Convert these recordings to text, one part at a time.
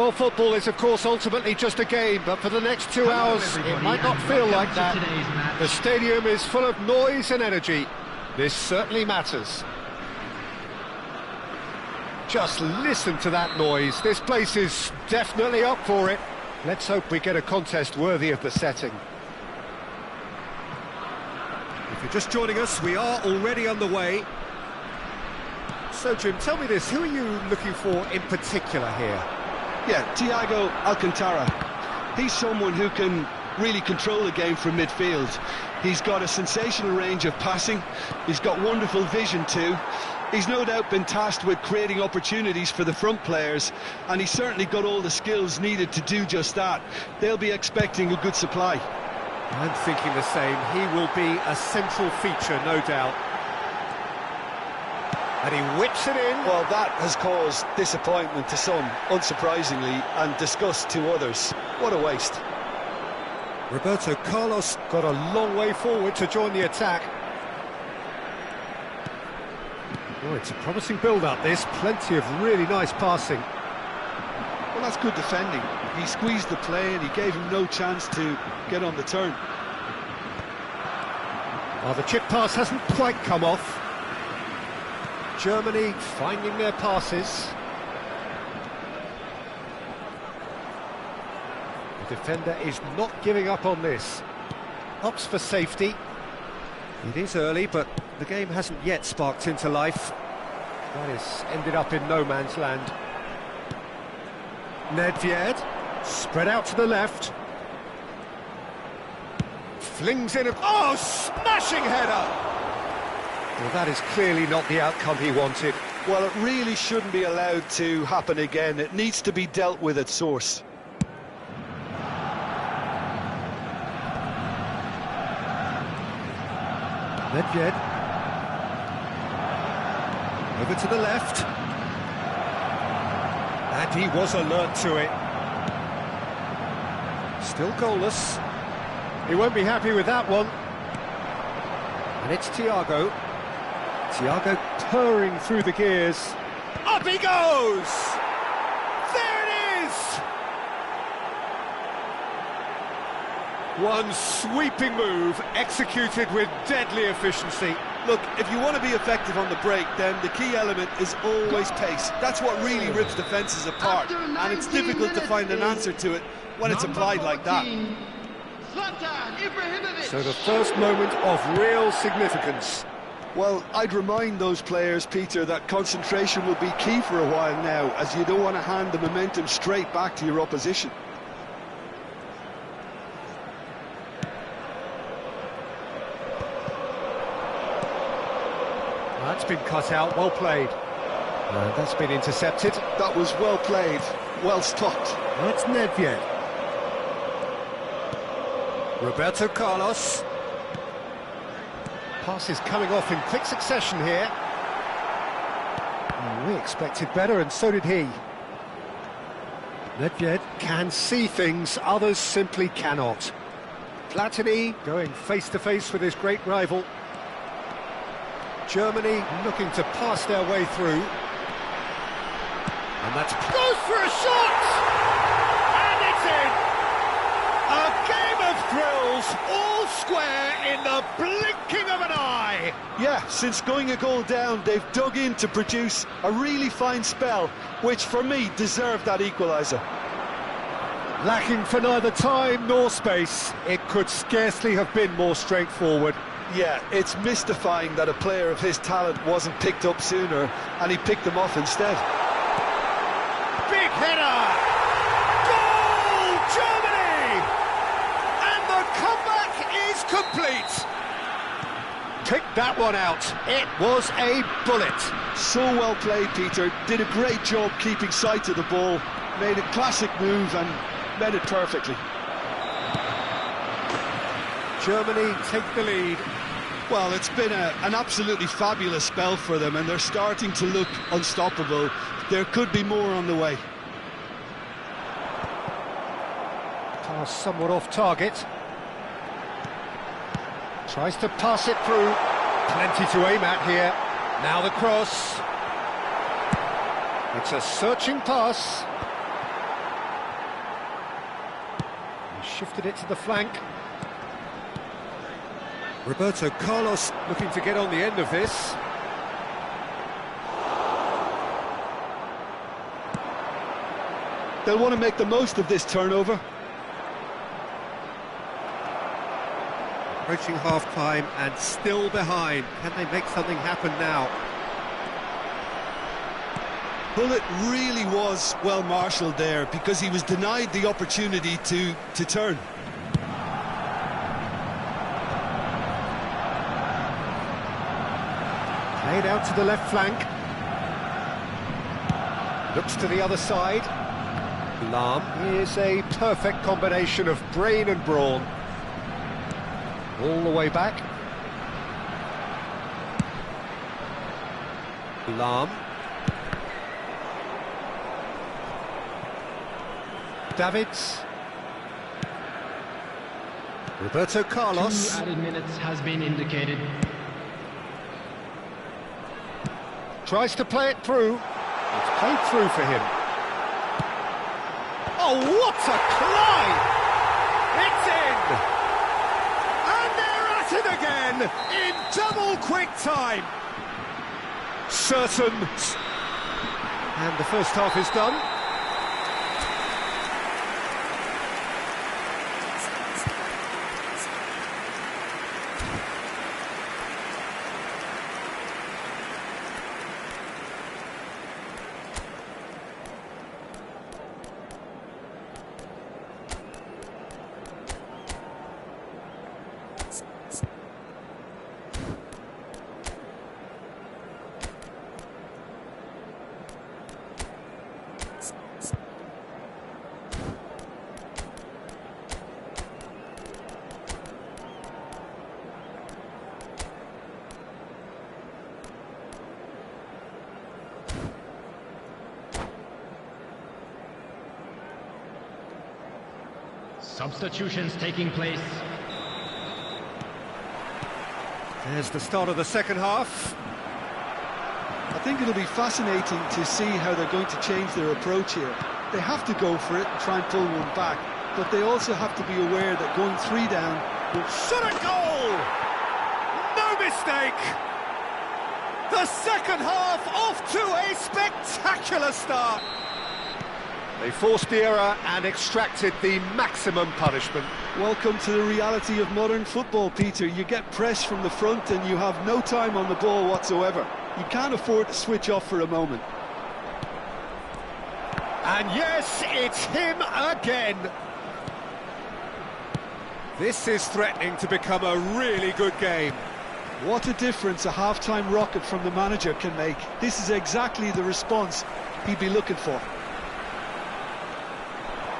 Well, football is, of course, ultimately just a game, but for the next 2 hours, it might not feel like that. The stadium is full of noise and energy. This certainly matters. Just listen to that noise. This place is definitely up for it. Let's hope we get a contest worthy of the setting. If you're just joining us, we are already underway. So, Jim, tell me this, who are you looking for in particular here? Yeah, Thiago Alcantara. He's someone who can really control the game from midfield. He's got a sensational range of passing. He's got wonderful vision too. He's no doubt been tasked with creating opportunities for the front players, and he's certainly got all the skills needed to do just that. They'll be expecting a good supply. I'm thinking the same. He will be a central feature, no doubt. And he whips it in. Well, that has caused disappointment to some, unsurprisingly, and disgust to others. What a waste. Roberto Carlos got a long way forward to join the attack. Oh, it's a promising build-up, this. Plenty of really nice passing. Well, that's good defending. He squeezed the play and he gave him no chance to get on the turn. Oh, the chip pass hasn't quite come off. Germany finding their passes. The defender is not giving up on this. Opts for safety. It is early, but the game hasn't yet sparked into life. That has ended up in no man's land. Nedved, spread out to the left. Flings in a... Oh, smashing header! Well, that is clearly not the outcome he wanted. Well, it really shouldn't be allowed to happen again. It needs to be dealt with at source. Nedved. Over to the left. And he was alert to it. Still goalless. He won't be happy with that one. And it's Thiago. Thiago purring through the gears. Up he goes! There it is! One sweeping move, executed with deadly efficiency. Look, if you want to be effective on the break, then the key element is always pace. That's what really rips defences apart, and it's difficult to find an answer to it when it's applied like that. So the first moment of real significance. Well, I'd remind those players, Peter, that concentration will be key for a while now, as you don't want to hand the momentum straight back to your opposition. That's been cut out, well played. That's been intercepted. That was well played, well stopped. That's Nedved. Roberto Carlos. Passes coming off in quick succession here. We expected better, and so did he. Nedved can see things others simply cannot. Platini going face-to-face with his great rival. Germany looking to pass their way through. And that's... goes for a shot! And it's in! A game of thrills, all square in the blinking of an eye! Yeah, since going a goal down, they've dug in to produce a really fine spell, which for me deserved that equaliser. Lacking for neither time nor space, it could scarcely have been more straightforward. Yeah, it's mystifying that a player of his talent wasn't picked up sooner, and he picked them off instead. Big header! Goal, Germany! And the comeback is complete. Pick that one out. It was a bullet. So well played, Peter. Did a great job keeping sight of the ball. Made a classic move and met it perfectly. Germany take the lead. Well, it's been an absolutely fabulous spell for them, and they're starting to look unstoppable. There could be more on the way. Pass somewhat off target. Tries to pass it through. Plenty to aim at here. Now the cross. It's a searching pass. shifted it to the flank. Roberto Carlos looking to get on the end of this. They'll want to make the most of this turnover. Approaching half-time and still behind. Can they make something happen now? Bullet really was well marshalled there because he was denied the opportunity to turn. Played out to the left flank. Looks to the other side. Lahm is a perfect combination of brain and brawn. All the way back. Lahm. Davids. Roberto Carlos. 2 added minutes has been indicated. Tries to play it through. It's played through for him. Oh, what a climb! It's in! And they're at it again in double quick time. Certain. And the first half is done. Substitutions taking place. There's the start of the second half. I think it'll be fascinating to see how they're going to change their approach here. They have to go for it and try and pull one back, but they also have to be aware that going 3 down will... Shot a goal! No mistake! The second half off to a spectacular start. They forced the error and extracted the maximum punishment. Welcome to the reality of modern football, Peter. You get pressed from the front and you have no time on the ball whatsoever. You can't afford to switch off for a moment. And yes, it's him again. This is threatening to become a really good game. What a difference a half-time rocket from the manager can make. This is exactly the response he'd be looking for.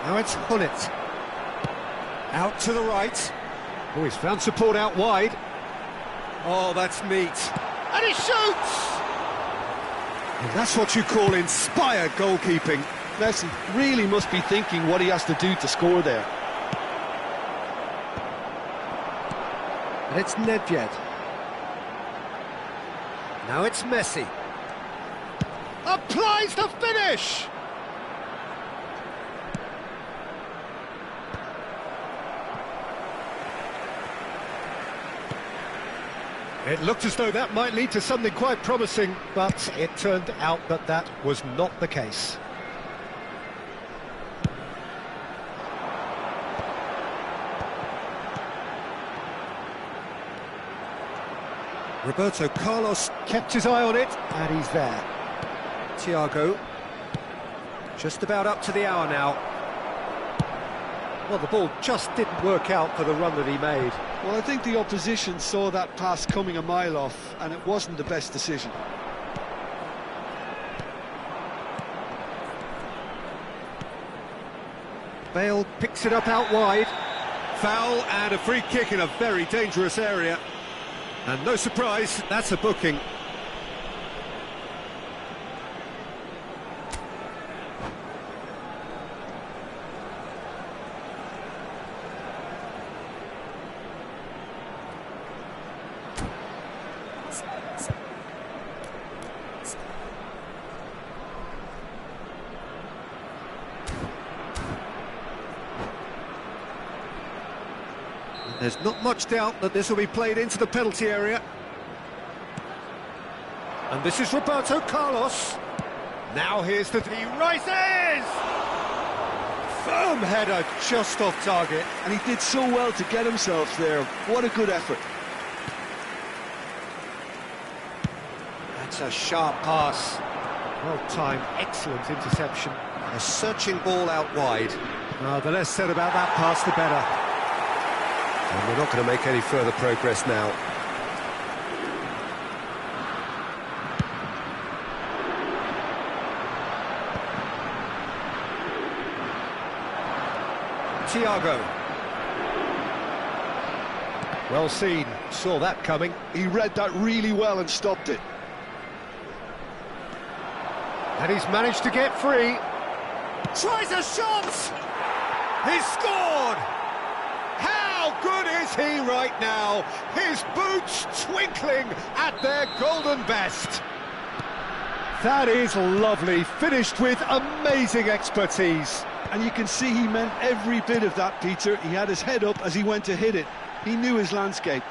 Now it's Hullet. Out to the right. Oh, he's found support out wide. Oh, that's neat. And he shoots! And that's what you call inspired goalkeeping. Messi really must be thinking what he has to do to score there. And it's Nedved. Now it's Messi. Applies the finish! It looked as though that might lead to something quite promising, but it turned out that that was not the case. Roberto Carlos kept his eye on it, and he's there. Thiago, just about up to the hour now. Well, the ball just didn't work out for the run that he made. Well, I think the opposition saw that pass coming a mile off, and it wasn't the best decision. Bale picks it up out wide. Foul and a free kick in a very dangerous area. And no surprise, that's a booking. There's not much doubt that this will be played into the penalty area. And this is Roberto Carlos. Now here's the... He rises! Firm header just off target. And he did so well to get himself there. What a good effort. That's a sharp pass. Well-timed, excellent interception. A searching ball out wide. The less said about that pass, the better. And we're not going to make any further progress now. Thiago. Well seen, saw that coming. He read that really well and stopped it. And he's managed to get free. Tries a shot! He's scored! How good is he right now? His boots twinkling at their golden best. That is lovely, finished with amazing expertise. And you can see he meant every bit of that, Peter. He had his head up as he went to hit it. He knew his landscape.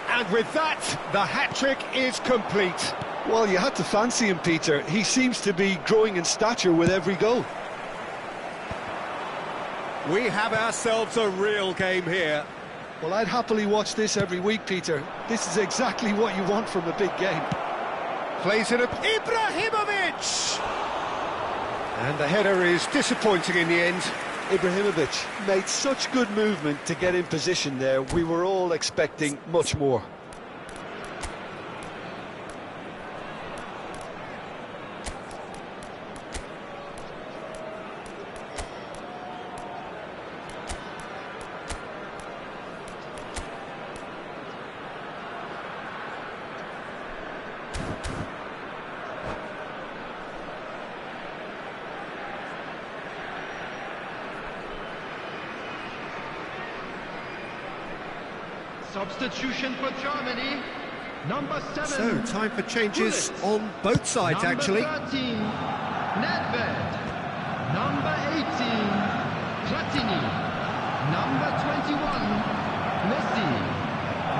And with that, the hat-trick is complete. Well, you had to fancy him, Peter. He seems to be growing in stature with every goal. We have ourselves a real game here. Well, I'd happily watch this every week, Peter. This is exactly what you want from a big game. Plays it up, Ibrahimovic! And the header is disappointing in the end. Ibrahimovic made such good movement to get in position there. We were all expecting much more. Substitution for Germany, number 7. So, time for changes on both sides, number actually. 13, Nedved. Number 18, Platini. Number 21, Messi.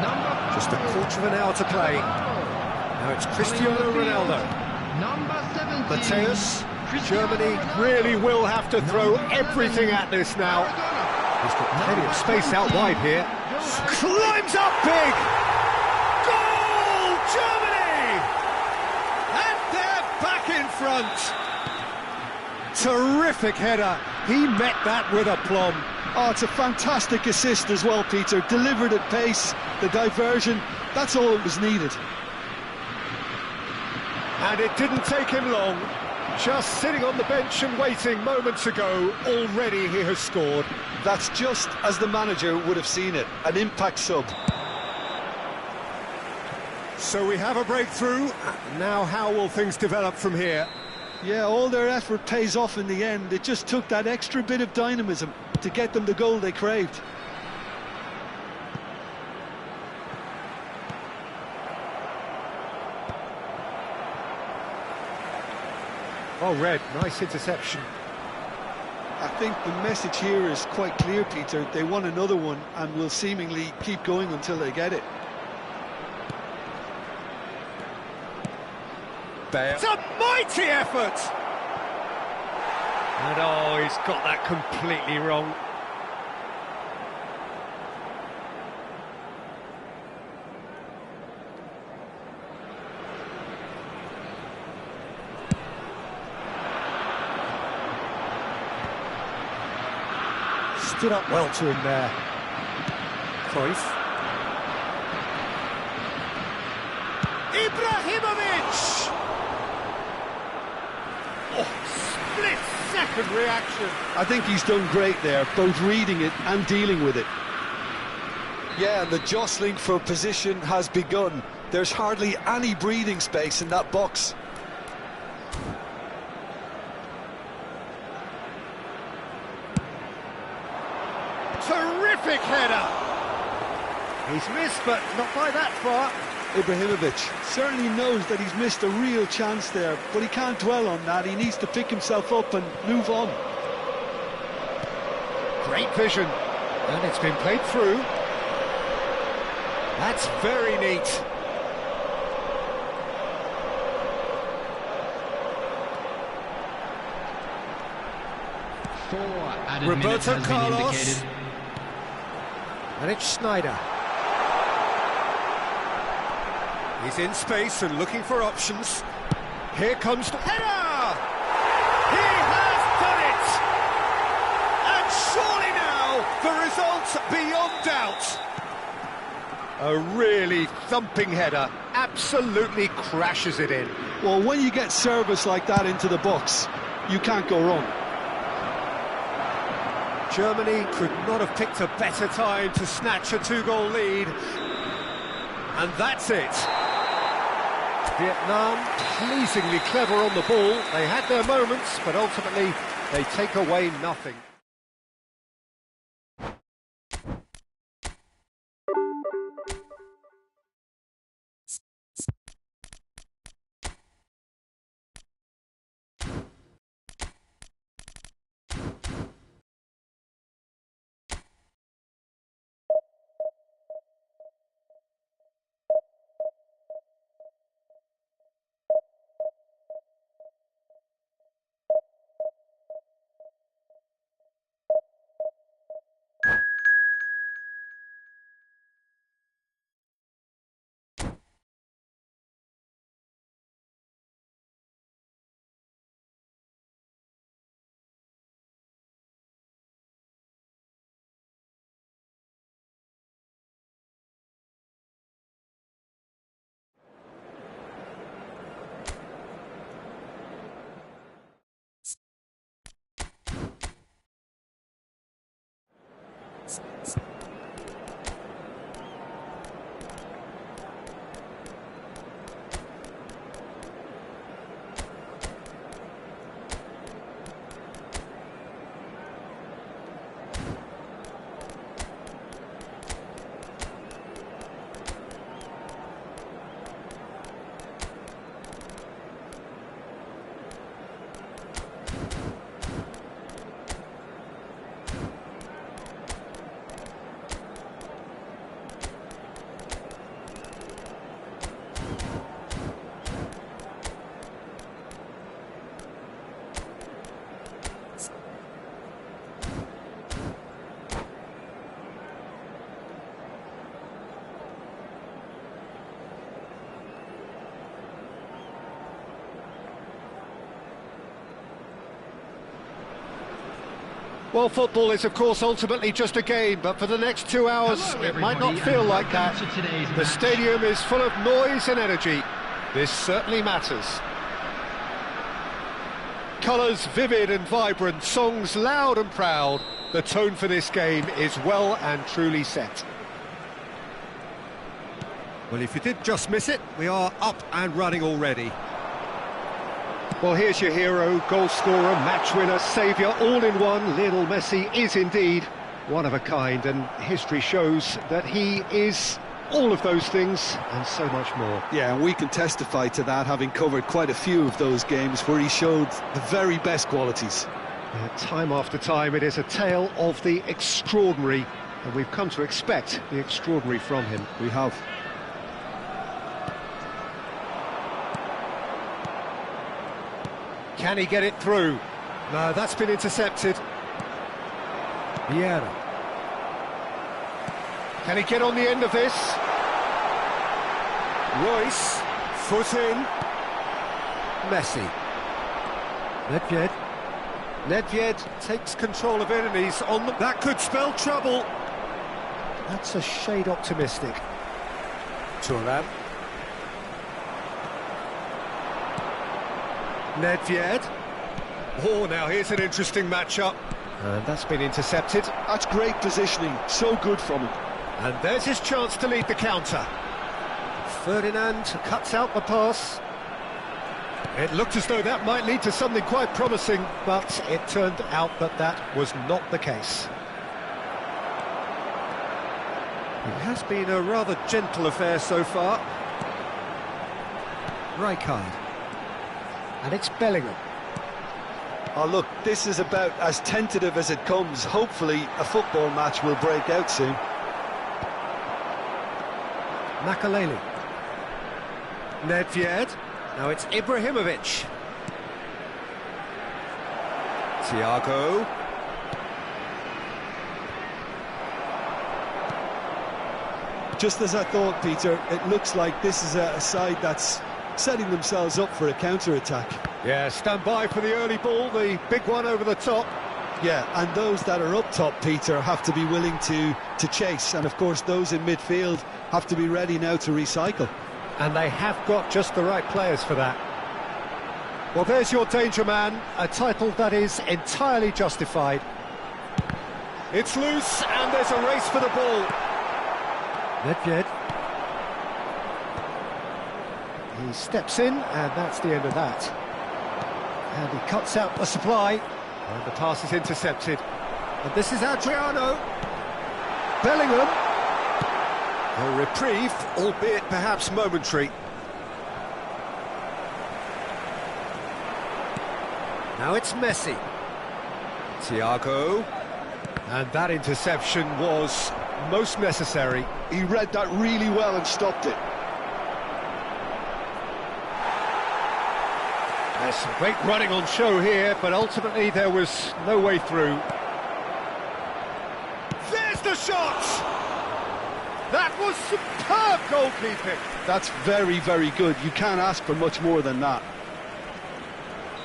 Number 5, Just a quarter of an hour to play. Now it's Cristiano Ronaldo. Number 17, Mateus. Cristiano Germany Ronaldo. really will have to throw Number everything 11, at this now. He's got plenty of Number space out 17, wide here. Johan Climbs up big! Goal, Germany! And they're back in front. Terrific header. He met that with aplomb. Oh, it's a fantastic assist as well, Peter. Delivered at pace, the diversion, that's all that was needed. And it didn't take him long. Just sitting on the bench and waiting moments ago, already he has scored. That's just as the manager would have seen it, an impact sub. So we have a breakthrough. Now how will things develop from here? Yeah, all their effort pays off in the end. It just took that extra bit of dynamism to get them the goal they craved. Oh, Red, nice interception. I think the message here is quite clear, Peter. They want another one and will seemingly keep going until they get it. It's a mighty effort! And oh, he's got that completely wrong. Stood up well to him there. Cruyff. Ibrahimovic! Oh, split-second reaction. I think he's done great there, both reading it and dealing with it. Yeah, and the jostling for position has begun. There's hardly any breathing space in that box. Terrific header! He's missed, but not by that far. Ibrahimovic certainly knows that he's missed a real chance there, but he can't dwell on that. He needs to pick himself up and move on. Great vision. And it's been played through. That's very neat. Four added minutes Roberto has been Carlos. indicated. And it's Schneider. He's in space and looking for options. Here comes the header! He has done it! And surely now, the result beyond doubt. A really thumping header, absolutely crashes it in. Well, when you get service like that into the box, you can't go wrong. Germany could not have picked a better time to snatch a two-goal lead. And that's it. Vietnam, pleasingly clever on the ball. They had their moments, but ultimately they take away nothing. Well, football is, of course, ultimately just a game, but for the next 2 hours, Hello, it might not everybody, feel and like that. welcome to today's The match. stadium is full of noise and energy. This certainly matters. Colours vivid and vibrant, songs loud and proud. The tone for this game is well and truly set. Well, if you did just miss it, we are up and running already. Well, here's your hero, goal scorer, match winner, saviour, all in one. Lionel Messi is indeed one of a kind, and history shows that he is all of those things and so much more. Yeah, and we can testify to that, having covered quite a few of those games where he showed the very best qualities. Time after time, it is a tale of the extraordinary, and we've come to expect the extraordinary from him. We have. Can he get it through? No, that's been intercepted. Vieira. Can he get on the end of this? Royce, foot in. Messi. Nedved. Nedved takes control of it and he's on the... That could spell trouble. That's a shade optimistic. Thuram. Nedved. Oh, now here's an interesting matchup. And that's been intercepted. That's great positioning, so good from him. And there's his chance to lead the counter. Ferdinand cuts out the pass. It looked as though that might lead to something quite promising, but it turned out that that was not the case. It has been a rather gentle affair so far. Rijkaard. And it's Bellingham. Oh, look, this is about as tentative as it comes. Hopefully, a football match will break out soon. Makaleli. Nedved. Now it's Ibrahimovic. Thiago. Just as I thought, Peter, it looks like this is a side that's setting themselves up for a counter-attack. Yeah, stand by for the early ball, the big one over the top. Yeah, and those that are up top, Peter, have to be willing to chase. And, of course, those in midfield have to be ready now to recycle. And they have got just the right players for that. Well, there's your danger man, a title that is entirely justified. It's loose, and there's a race for the ball. Nedved. He steps in, and that's the end of that. And he cuts out the supply, and the pass is intercepted. And this is Adriano. Bellingham. A reprieve, albeit perhaps momentary. Now it's Messi. Thiago. And that interception was most necessary. He read that really well and stopped it. There's some great running on show here, but ultimately there was no way through. There's the shot! That was superb goalkeeping. That's very, very good. You can't ask for much more than that.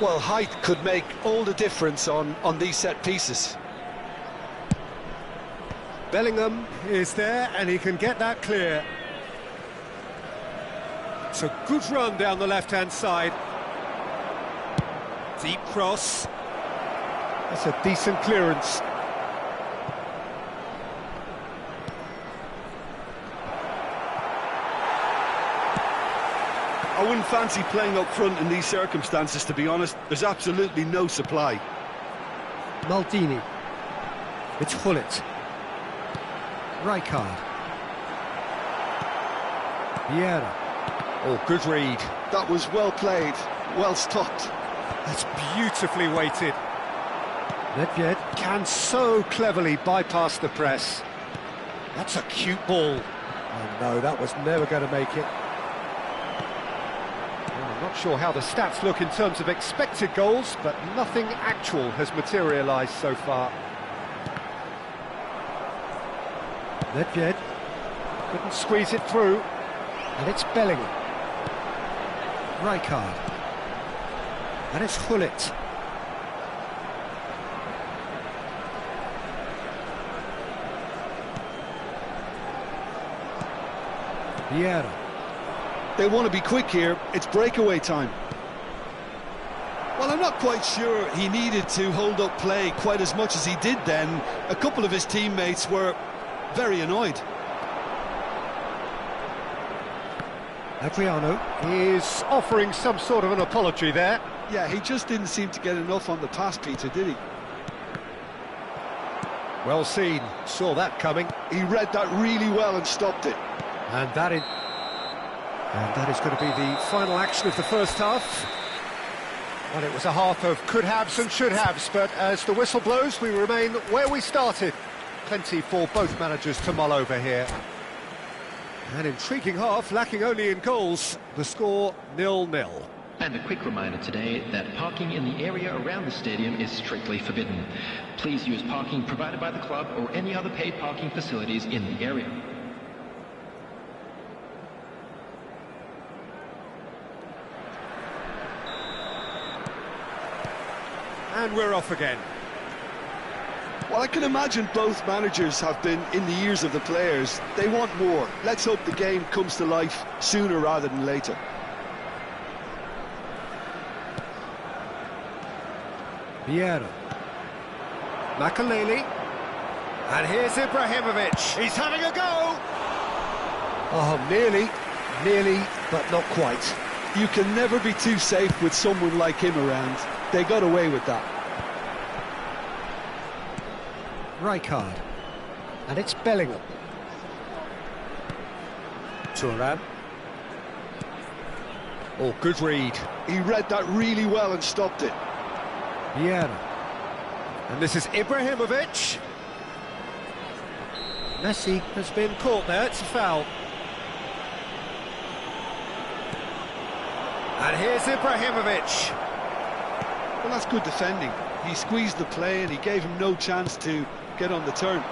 Well, height could make all the difference on these set pieces. Bellingham is there, and he can get that clear. It's a good run down the left-hand side. Deep cross. That's a decent clearance. I wouldn't fancy playing up front in these circumstances, to be honest. There's absolutely no supply. Maldini. It's Gullit. Rijkaard. Vieira. Oh, good read. That was well played, well stopped. That's beautifully weighted. Nedved can so cleverly bypass the press. That's a cute ball. Oh no, that was never going to make it. Well, I'm not sure how the stats look in terms of expected goals, but nothing actual has materialised so far. Nedved couldn't squeeze it through, and it's Bellingham. Rijkaard. And it's Gullit. Vieira. They want to be quick here. It's breakaway time. Well, I'm not quite sure he needed to hold up play quite as much as he did then. A couple of his teammates were very annoyed. Adriano is offering some sort of an apology there. Yeah, he just didn't seem to get enough on the pass, Peter, did he? Well seen, saw that coming. He read that really well and stopped it. And that is going to be the final action of the first half. Well, it was a half of could-haves and should-haves, but as the whistle blows, we remain where we started. Plenty for both managers to mull over here. An intriguing half, lacking only in goals. The score 0-0. And a quick reminder today that parking in the area around the stadium is strictly forbidden. Please use parking provided by the club or any other paid parking facilities in the area. And we're off again. Well, I can imagine both managers have been in the ears of the players. They want more. Let's hope the game comes to life sooner rather than later. Vieira. Makaleli. And here's Ibrahimovic. He's having a go! Oh, nearly, but not quite. You can never be too safe with someone like him around. They got away with that. Rijkaard. And it's Bellingham. Thuram. Oh, good read. He read that really well and stopped it. Vieira. And this is Ibrahimovic. Messi has been caught there, it's a foul. And here's Ibrahimovic. Well, that's good defending. He squeezed the play and he gave him no chance to get on the turn.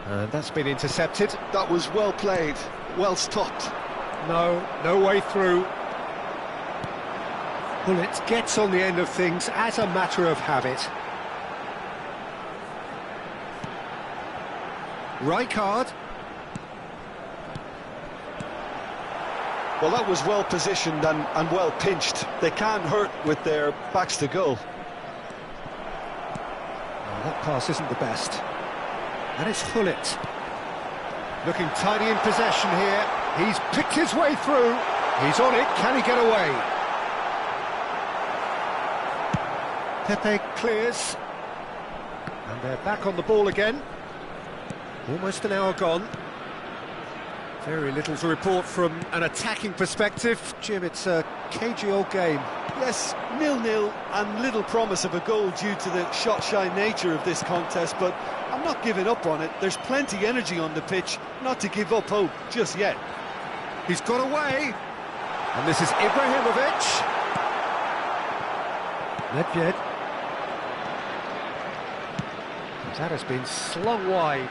And that's been intercepted. That was well played, well stopped. No way through. Bullet gets on the end of things as a matter of habit. Rijkaard. Well, that was well positioned and well pinched. They can't hurt with their backs to goal. Oh, that pass isn't the best. And it's Hullet. Looking tidy in possession here. He's picked his way through. He's on it. Can he get away? Pepe clears. And they're back on the ball again. Almost an hour gone. Very little to report from an attacking perspective. Jim, it's a cagey old game. Yes, 0-0 and little promise of a goal due to the shot-shy nature of this contest, but I'm not giving up on it. There's plenty energy on the pitch, not to give up hope just yet. He's got away. And this is Ibrahimovic. Nedved. That has been slung wide.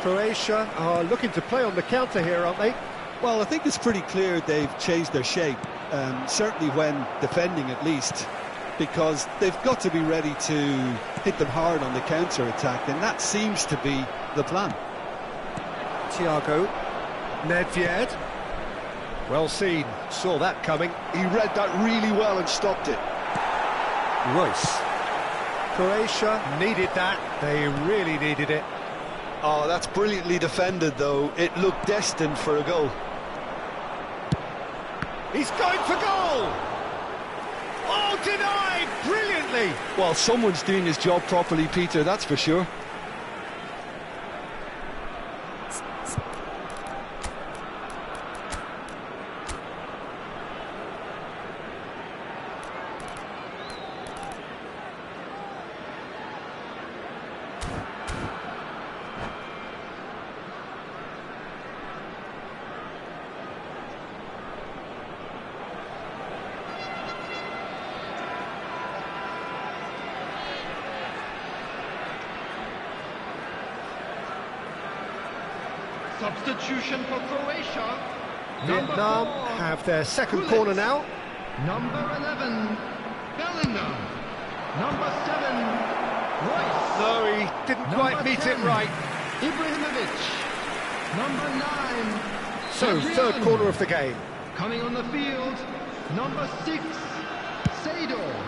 Croatia are looking to play on the counter here, aren't they? Well, I think it's pretty clear they've changed their shape, certainly when defending at least, because they've got to be ready to hit them hard on the counter-attack, and that seems to be the plan. Thiago, Nedved. Well seen, saw that coming. He read that really well and stopped it. Royce. Croatia needed that, they really needed it. Oh, that's brilliantly defended, though. It looked destined for a goal. He's going for goal! Oh, denied brilliantly! Well, someone's doing his job properly, Peter, that's for sure. Substitution for Croatia. Vietnam have their second corner now. Number 11, Bellingham. Number 7, Royce. No, he didn't quite meet it right. Ibrahimovic. Number 9. So, third corner of the game. Coming on the field, number 6, Seedorf.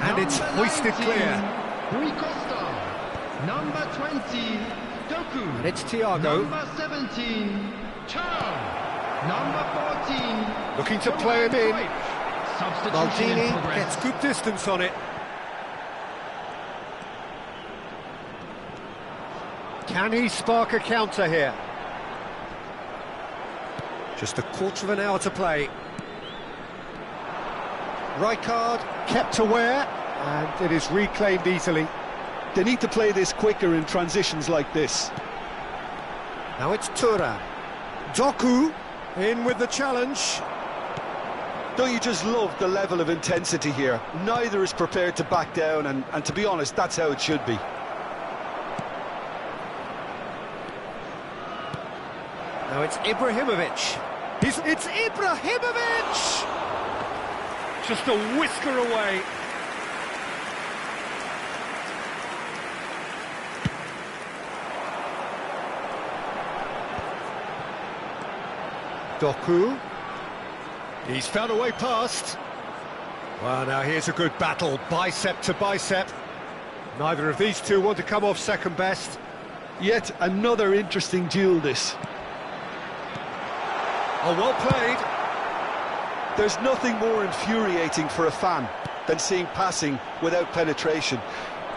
And it's hoisted clear. Rui Costa. Number 20, Doku. And it's Thiago. Number 17, Cham. Number 14. Looking to play him in. Substitution in Maldini progress. gets good distance on it. Can he spark a counter here? Just a quarter of an hour to play. Rijkaard kept aware, and it is reclaimed easily. They need to play this quicker in transitions like this. Now it's Thuram. Doku in with the challenge. Don't you just love the level of intensity here? Neither is prepared to back down, and to be honest, that's how it should be. Now it's Ibrahimovic. It's Ibrahimovic! Just a whisker away. Doku. He's found a way past. Well, now here's a good battle, bicep to bicep. Neither of these two want to come off second best. Yet another interesting duel, this. Oh, well played. There's nothing more infuriating for a fan than seeing passing without penetration.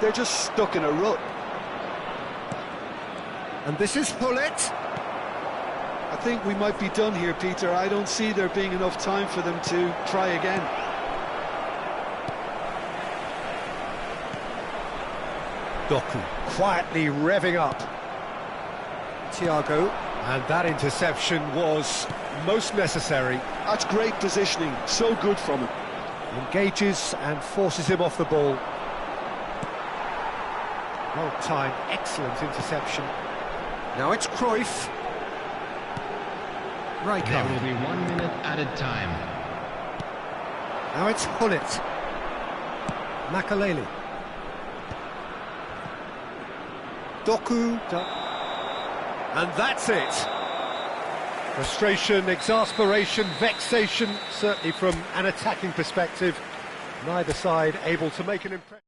They're just stuck in a rut. And this is Hullet. I think we might be done here, Peter. I don't see there being enough time for them to try again. Doku quietly revving up. Thiago, and that interception was most necessary. That's great positioning, so good from him. Engages and forces him off the ball. Well timed, excellent interception. Now it's Cruyff. Rijkaard. There will be 1 minute added time. Now it's Gullit. Makelele. Doku. And that's it. Frustration, exasperation, vexation, certainly from an attacking perspective. Neither side able to make an impression.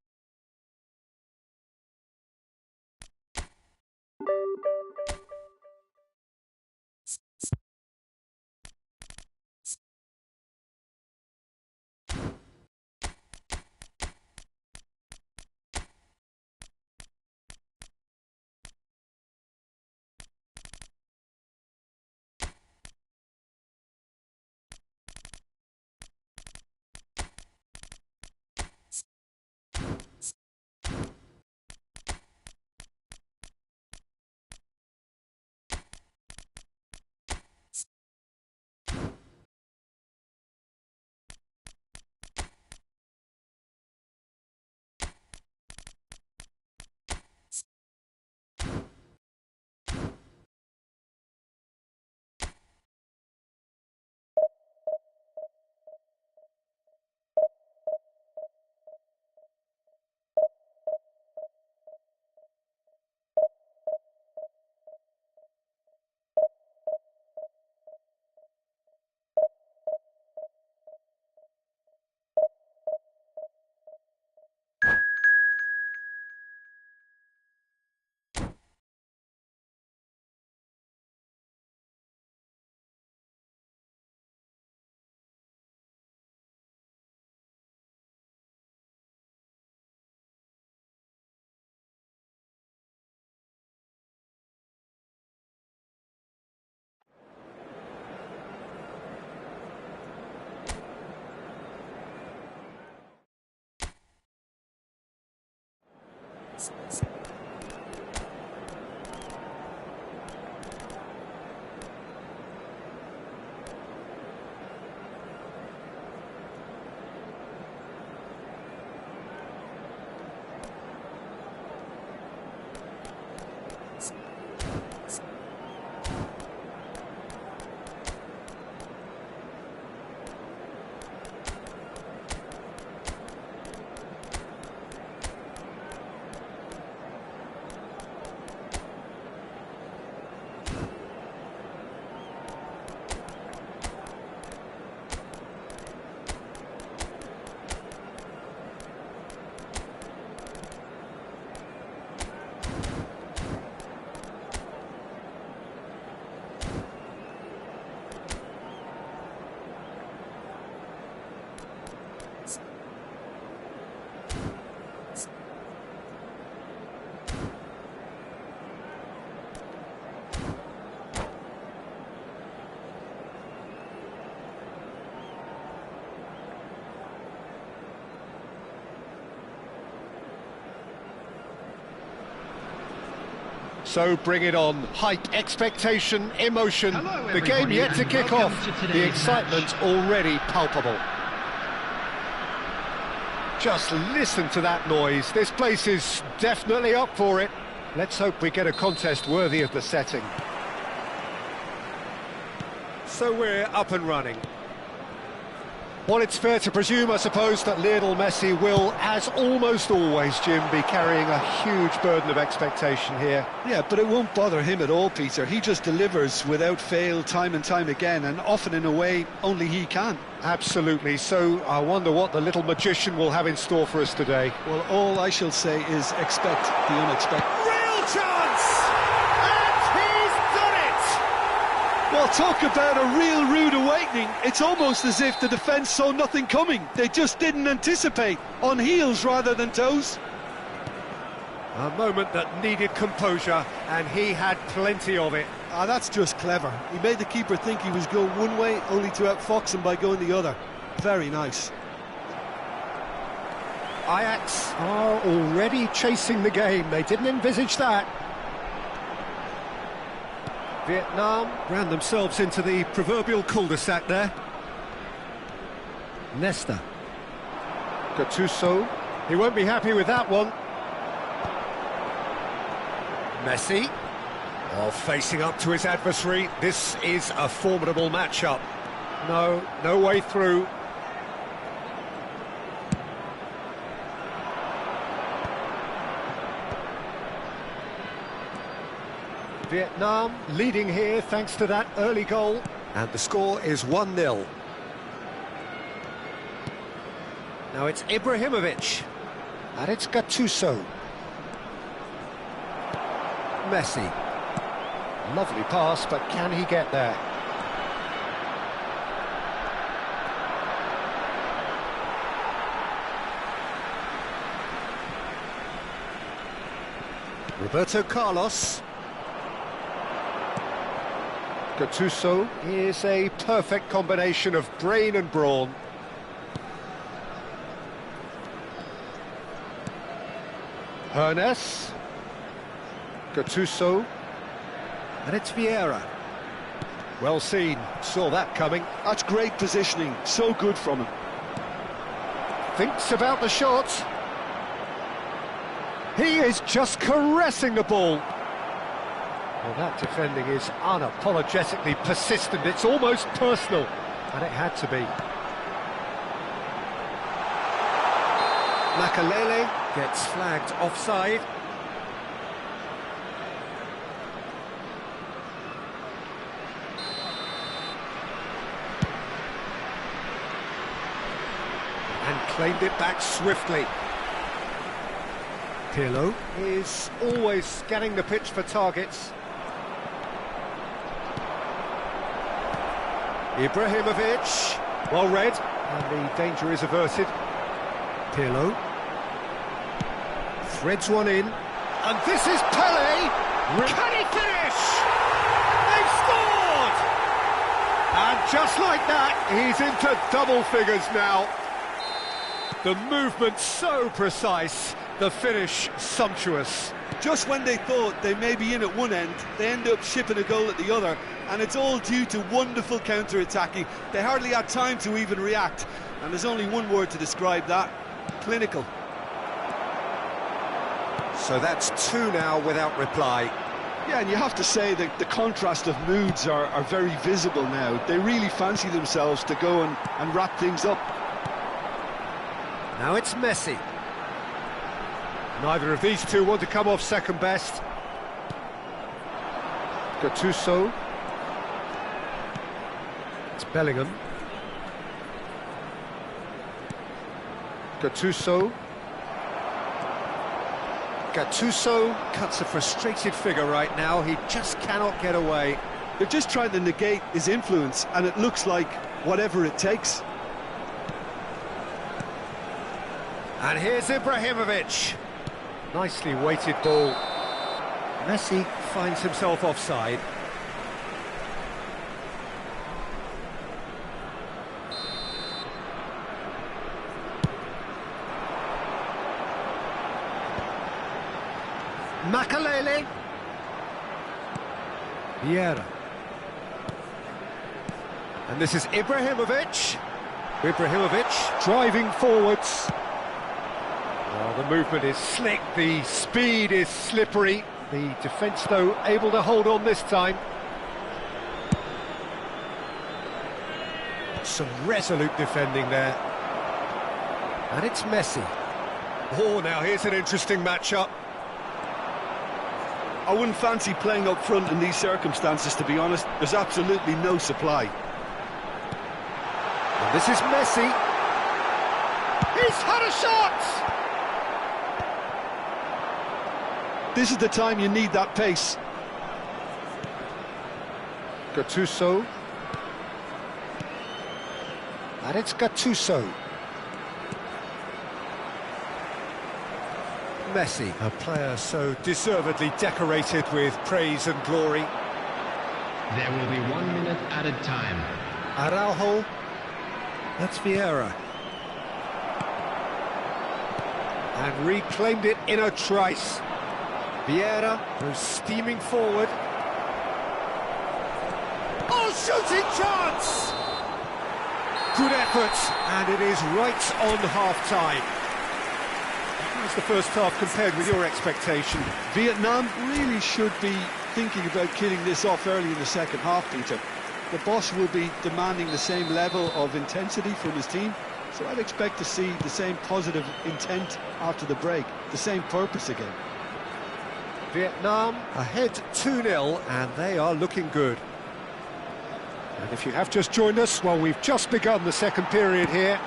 So bring it on. Hype, expectation, emotion. Hello, the game yet to kick off. to The excitement already palpable. Just listen to that noise. This place is definitely up for it. Let's hope we get a contest worthy of the setting. So we're up and running. Well, it's fair to presume, I suppose, that Lionel Messi will, as almost always, Jim, be carrying a huge burden of expectation here. Yeah, but it won't bother him at all, Peter. He just delivers without fail time and time again, and often in a way only he can. Absolutely. So I wonder what the little magician will have in store for us today. Well, all I shall say is expect the unexpected. Real chance! And he's done it! Well, talk about a real rude awakening. It's almost as if the defence saw nothing coming. They just didn't anticipate. On heels rather than toes. A moment that needed composure, and he had plenty of it. Ah, that's just clever. He made the keeper think he was going one way, only to outfox him by going the other. Very nice. Ajax are already chasing the game. They didn't envisage that. Vietnam ran themselves into the proverbial cul-de-sac there. Nesta. Gattuso. He won't be happy with that one. Messi. While facing up to his adversary, this is a formidable matchup. No way through. Vietnam leading here thanks to that early goal. And the score is 1-0. Now it's Ibrahimovic. And it's Gattuso. Messi. Lovely pass, but can he get there? Roberto Carlos. Gattuso is a perfect combination of brain and brawn. Hernes. Gattuso. And it's Vieira. Well seen, saw that coming. That's great positioning, so good from him. Thinks about the shot. He is just caressing the ball. Well, that defending is unapologetically persistent. It's almost personal, and it had to be. Makalele gets flagged offside. And claimed it back swiftly. Pirlo is always scanning the pitch for targets. Ibrahimovic, well read, and the danger is averted. Pirlo threads one in, and this is Pele. Can he finish? They've scored! And just like that, he's into double figures now. The movement so precise, the finish sumptuous. Just when they thought they may be in at one end, they end up shipping a goal at the other, and it's all due to wonderful counter-attacking. They hardly had time to even react, and there's only one word to describe that: clinical. So that's two now without reply. Yeah, and you have to say that the contrast of moods are very visible now. They really fancy themselves to go and wrap things up. Now it's Messi. Neither of these two want to come off second best. Gattuso. It's Bellingham. Gattuso. Gattuso cuts a frustrated figure right now. He just cannot get away. They're just trying to negate his influence, and it looks like whatever it takes. And here's Ibrahimovic. Nicely weighted ball. Messi finds himself offside. Makalele. Vieira. And this is Ibrahimovic. Ibrahimovic driving forwards. Well, the movement is slick, the speed is slippery. The defence, though, able to hold on this time. Some resolute defending there. And it's Messi. Oh, now here's an interesting matchup. I wouldn't fancy playing up front in these circumstances, to be honest. There's absolutely no supply. And this is Messi. He's had a shot! This is the time you need that pace. Gattuso. And it's Gattuso. Messi, a player so deservedly decorated with praise and glory. There will be 1 minute added time. Araujo, that's Vieira. And reclaimed it in a trice. Vieira goes steaming forward. Oh, shooting chance! Good effort, and it is right on half-time. How's the first half compared with your expectation? Vietnam really should be thinking about killing this off early in the second half, Peter. The boss will be demanding the same level of intensity from his team, so I'd expect to see the same positive intent after the break, the same purpose again. Vietnam ahead 2-0, and they are looking good. And if you have just joined us, well, we've just begun the second period here.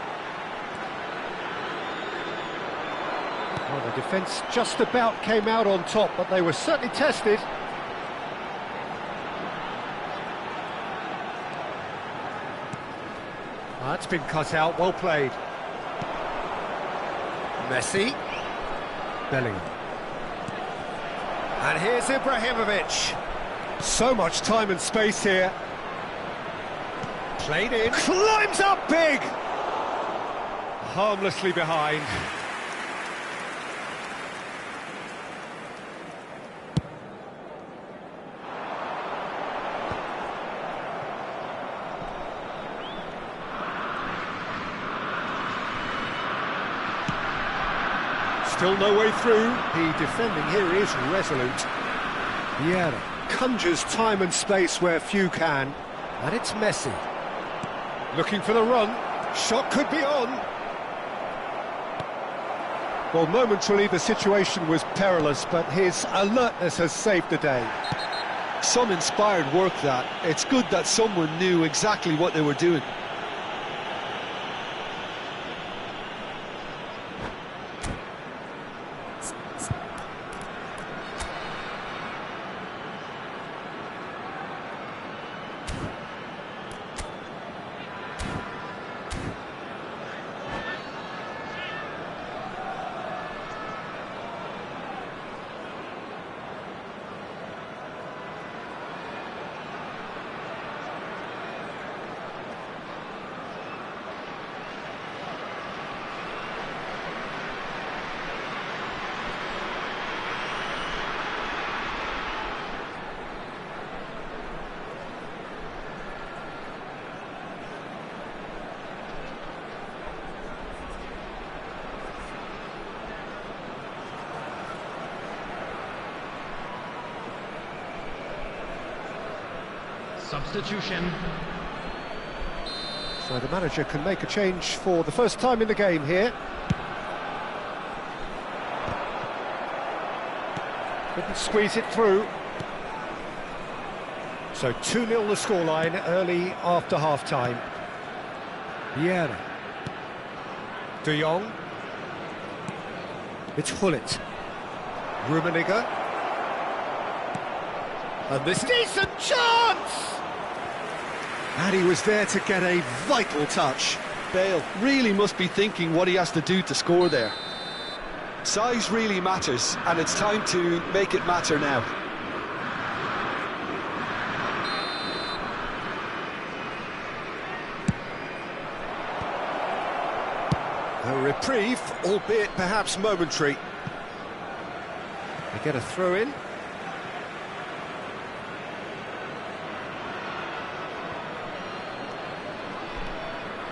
Well, the defence just about came out on top, but they were certainly tested. That's been cut out, well played. Messi. Bellingham. And here's Ibrahimovic. So much time and space here. Played in. Climbs up big! Harmlessly behind. Still no way through. The defending here is resolute. Vieira conjures time and space where few can. And it's Messi. Looking for the run. Shot could be on. Well, momentarily the situation was perilous, but his alertness has saved the day. Some inspired work that. It's good that someone knew exactly what they were doing. Substitution. So the manager can make a change for the first time in the game here. Couldn't squeeze it through. So 2-0 the scoreline early after half-time. Vieira. De Jong. It's Gullit. Rummenigge. And this decent chance! And he was there to get a vital touch. Bale really must be thinking what he has to do to score there. Size really matters, and it's time to make it matter now. A reprieve, albeit perhaps momentary. They get a throw in.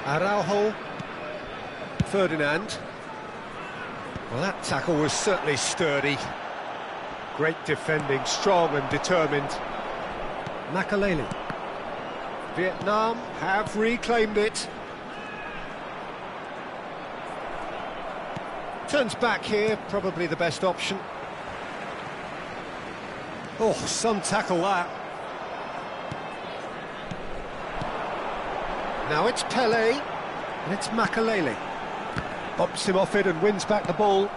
Araujo. Ferdinand. Well, that tackle was certainly sturdy. Great defending, strong and determined. Makelele. Vietnam have reclaimed it. Turns back here, probably the best option. Oh, some tackle that. Now it's Pelé, and it's Makelele. Bumps him off it and wins back the ball.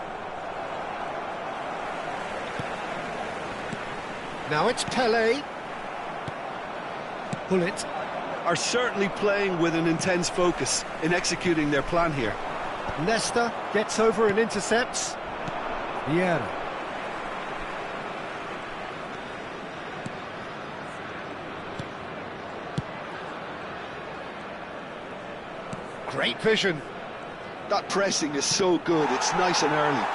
Now it's Pelé. Gullit. Are certainly playing with an intense focus in executing their plan here. Nesta gets over and intercepts. Vieira. Great vision. That pressing is so good, it's nice and early.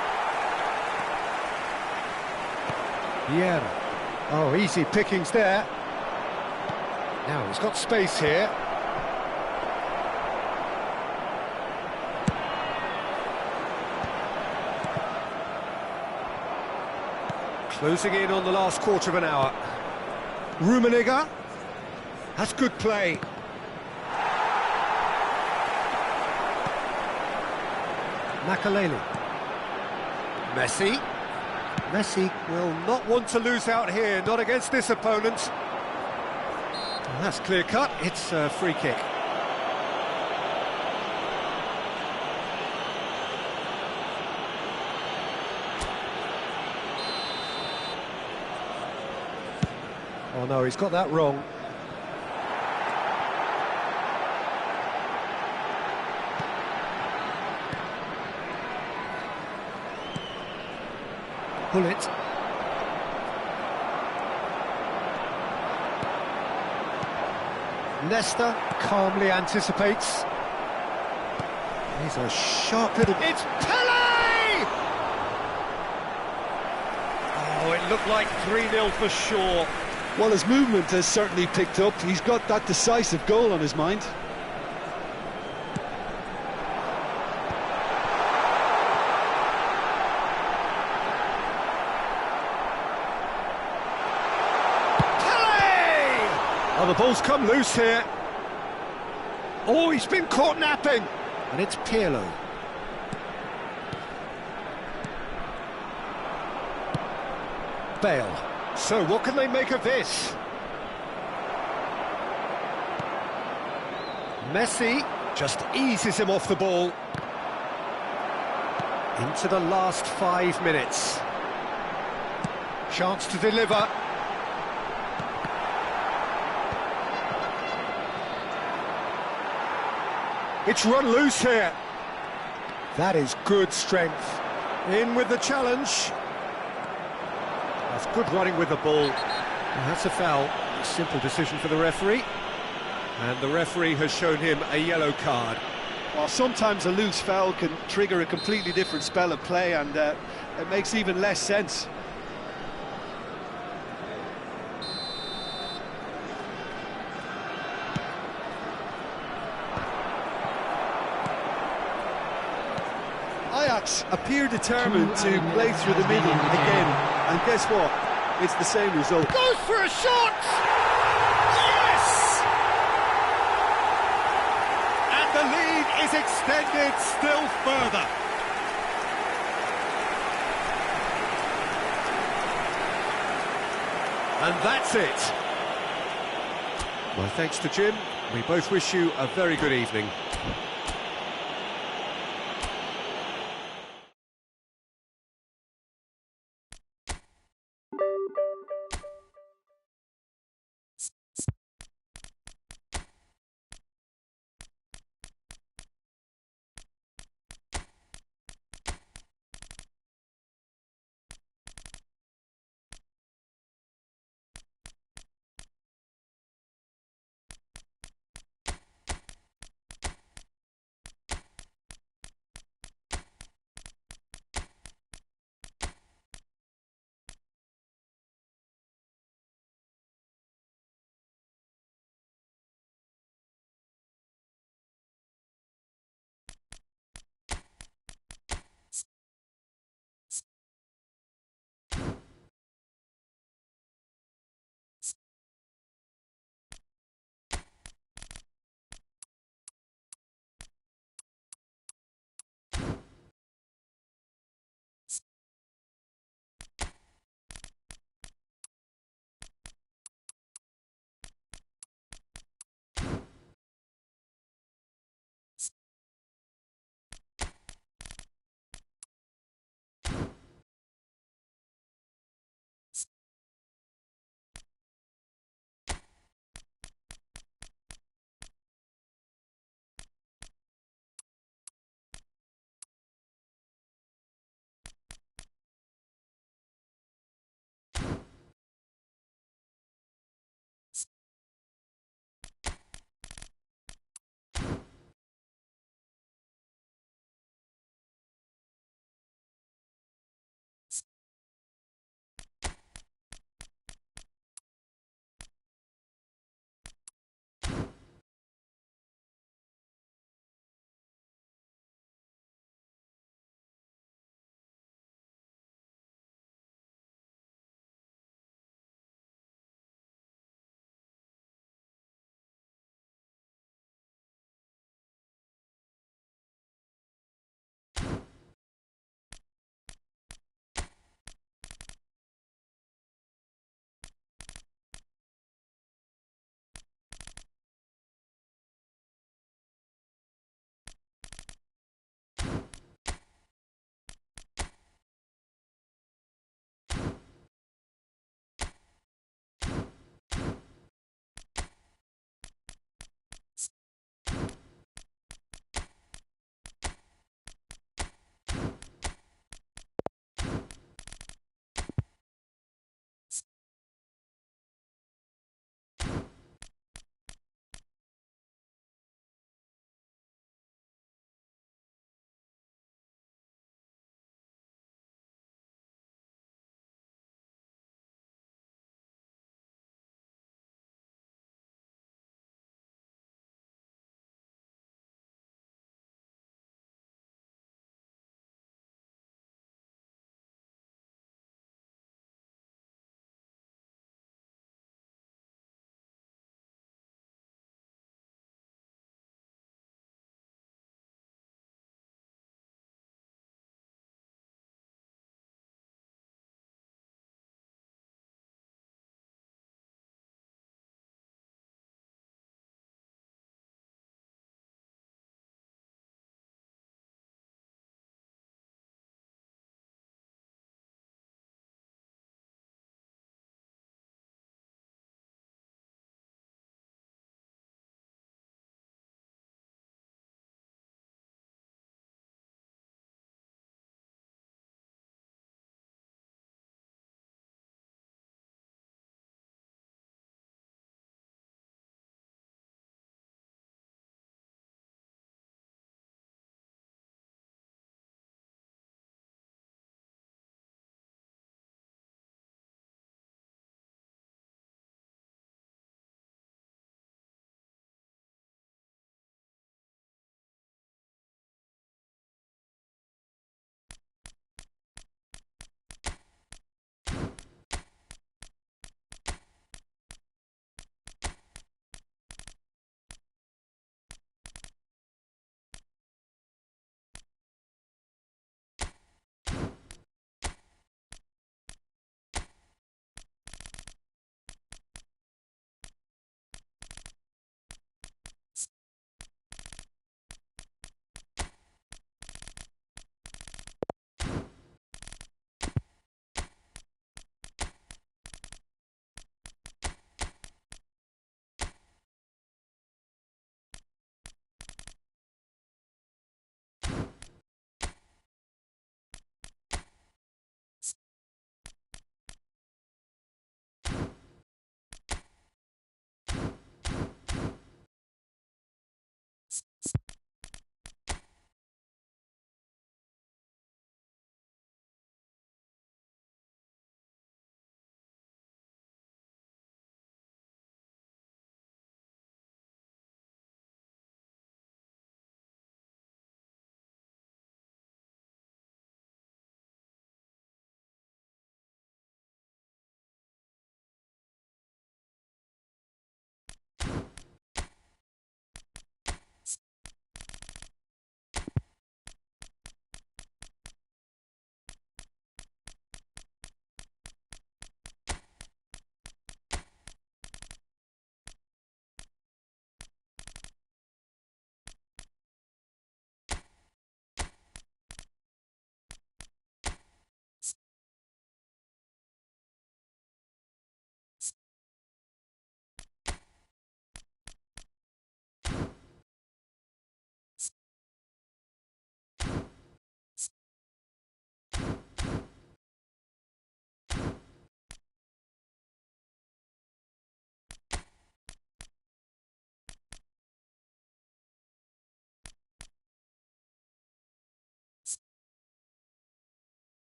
Vieira. Oh, easy pickings there. Now he's got space here. Closing in on the last quarter of an hour. Rummenigge. That's good play. Makaleli. Messi. Messi will not want to lose out here, not against this opponent. And that's clear cut, it's a free kick. Oh no, he's got that wrong. Bullet. Nesta calmly anticipates. He's a sharp little... It's Pele! Oh, it looked like 3-0 for sure. Well, his movement has certainly picked up. He's got that decisive goal on his mind. Oh, the ball's come loose here. Oh, he's been caught napping. And it's Pirlo. Bale. So, what can they make of this? Messi just eases him off the ball. Into the last 5 minutes. Chance to deliver. It's run loose here. That is good strength. In with the challenge. That's good running with the ball. And that's a foul. A simple decision for the referee. And the referee has shown him a yellow card. Well, sometimes a loose foul can trigger a completely different spell of play, and it makes even less sense. Ajax appear determined to play through the middle again, and guess what? It's the same result. Goes for a shot! Yes! And the lead is extended still further. And that's it. My thanks to Jim. We both wish you a very good evening.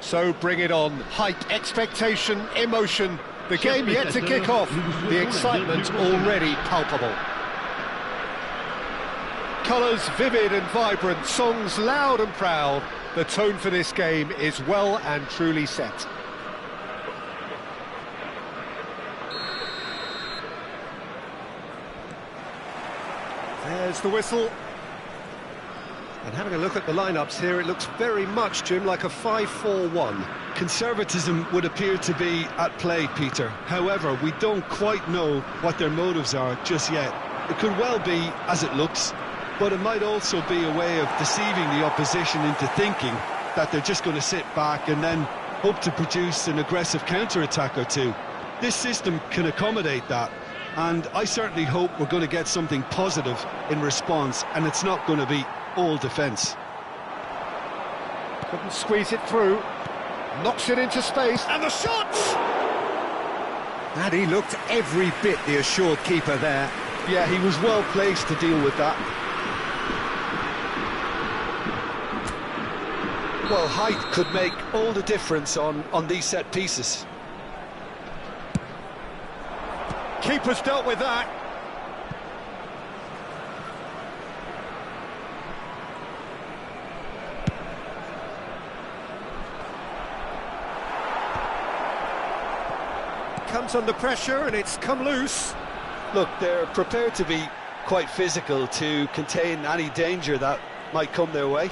So bring it on. Hype, expectation, emotion. The game yet to kick off. The excitement already palpable. Colours vivid and vibrant, songs loud and proud. The tone for this game is well and truly set. There's the whistle. And having a look at the lineups here, it looks very much, Jim, like a 5-4-1. Conservatism would appear to be at play, Peter. However, we don't quite know what their motives are just yet. It could well be as it looks, but it might also be a way of deceiving the opposition into thinking that they're just going to sit back and then hope to produce an aggressive counter-attack or two. This system can accommodate that, and I certainly hope we're going to get something positive in response, and it's not going to be all defence. Couldn't squeeze it through. Knocks it into space, and the shot! And he looked every bit the assured keeper there. Yeah, he was well placed to deal with that. Well, height could make all the difference on these set pieces. Keeper's dealt with that. Comes under pressure and it's come loose. Look, they're prepared to be quite physical to contain any danger that might come their way.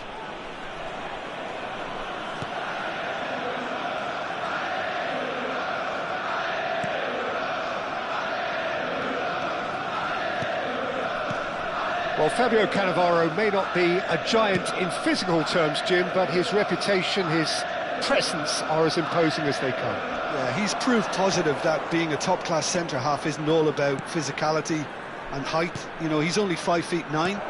Well, Fabio Cannavaro may not be a giant in physical terms, Jim, but his reputation, his presence are as imposing as they come. Yeah, he's proof positive that being a top-class centre-half isn't all about physicality and height. You know, he's only 5'9",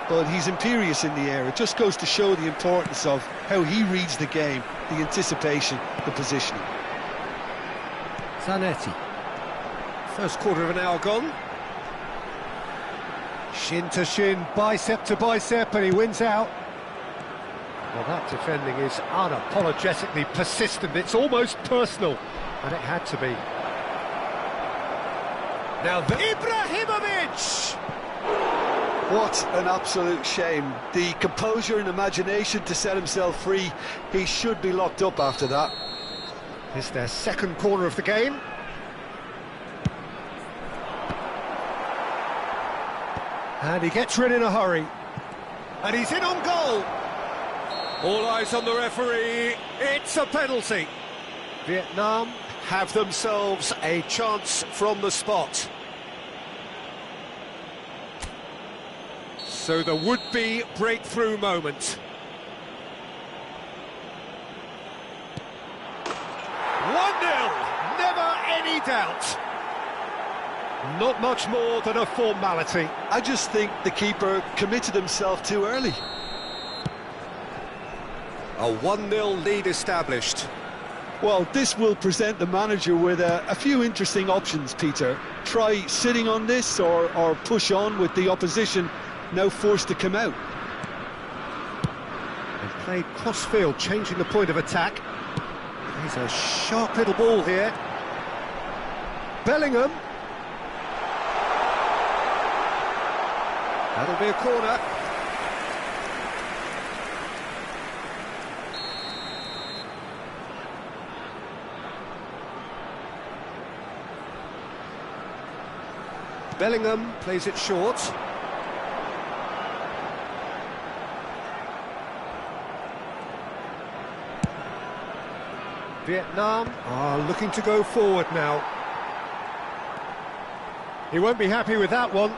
but he's imperious in the air. It just goes to show the importance of how he reads the game, the anticipation, the positioning. Zanetti. First quarter of an hour gone. Shin to shin, bicep to bicep, and he wins out. Well, that defending is unapologetically persistent. It's almost personal, and it had to be. Now, Ibrahimovic! What an absolute shame. The composure and imagination to set himself free. He should be locked up after that. It's their second corner of the game. And he gets rid in a hurry. And he's in on goal. All eyes on the referee. It's a penalty. Vietnam have themselves a chance from the spot. So the would-be breakthrough moment. 1-0, never any doubt. Not much more than a formality. I just think the keeper committed himself too early. A 1-0 lead established. Well, this will present the manager with a few interesting options, Peter. Try sitting on this or push on with the opposition now forced to come out. And played cross-field, changing the point of attack. He's a sharp little ball here. Bellingham. That'll be a corner. Bellingham plays it short. Vietnam are looking to go forward now. He won't be happy with that one.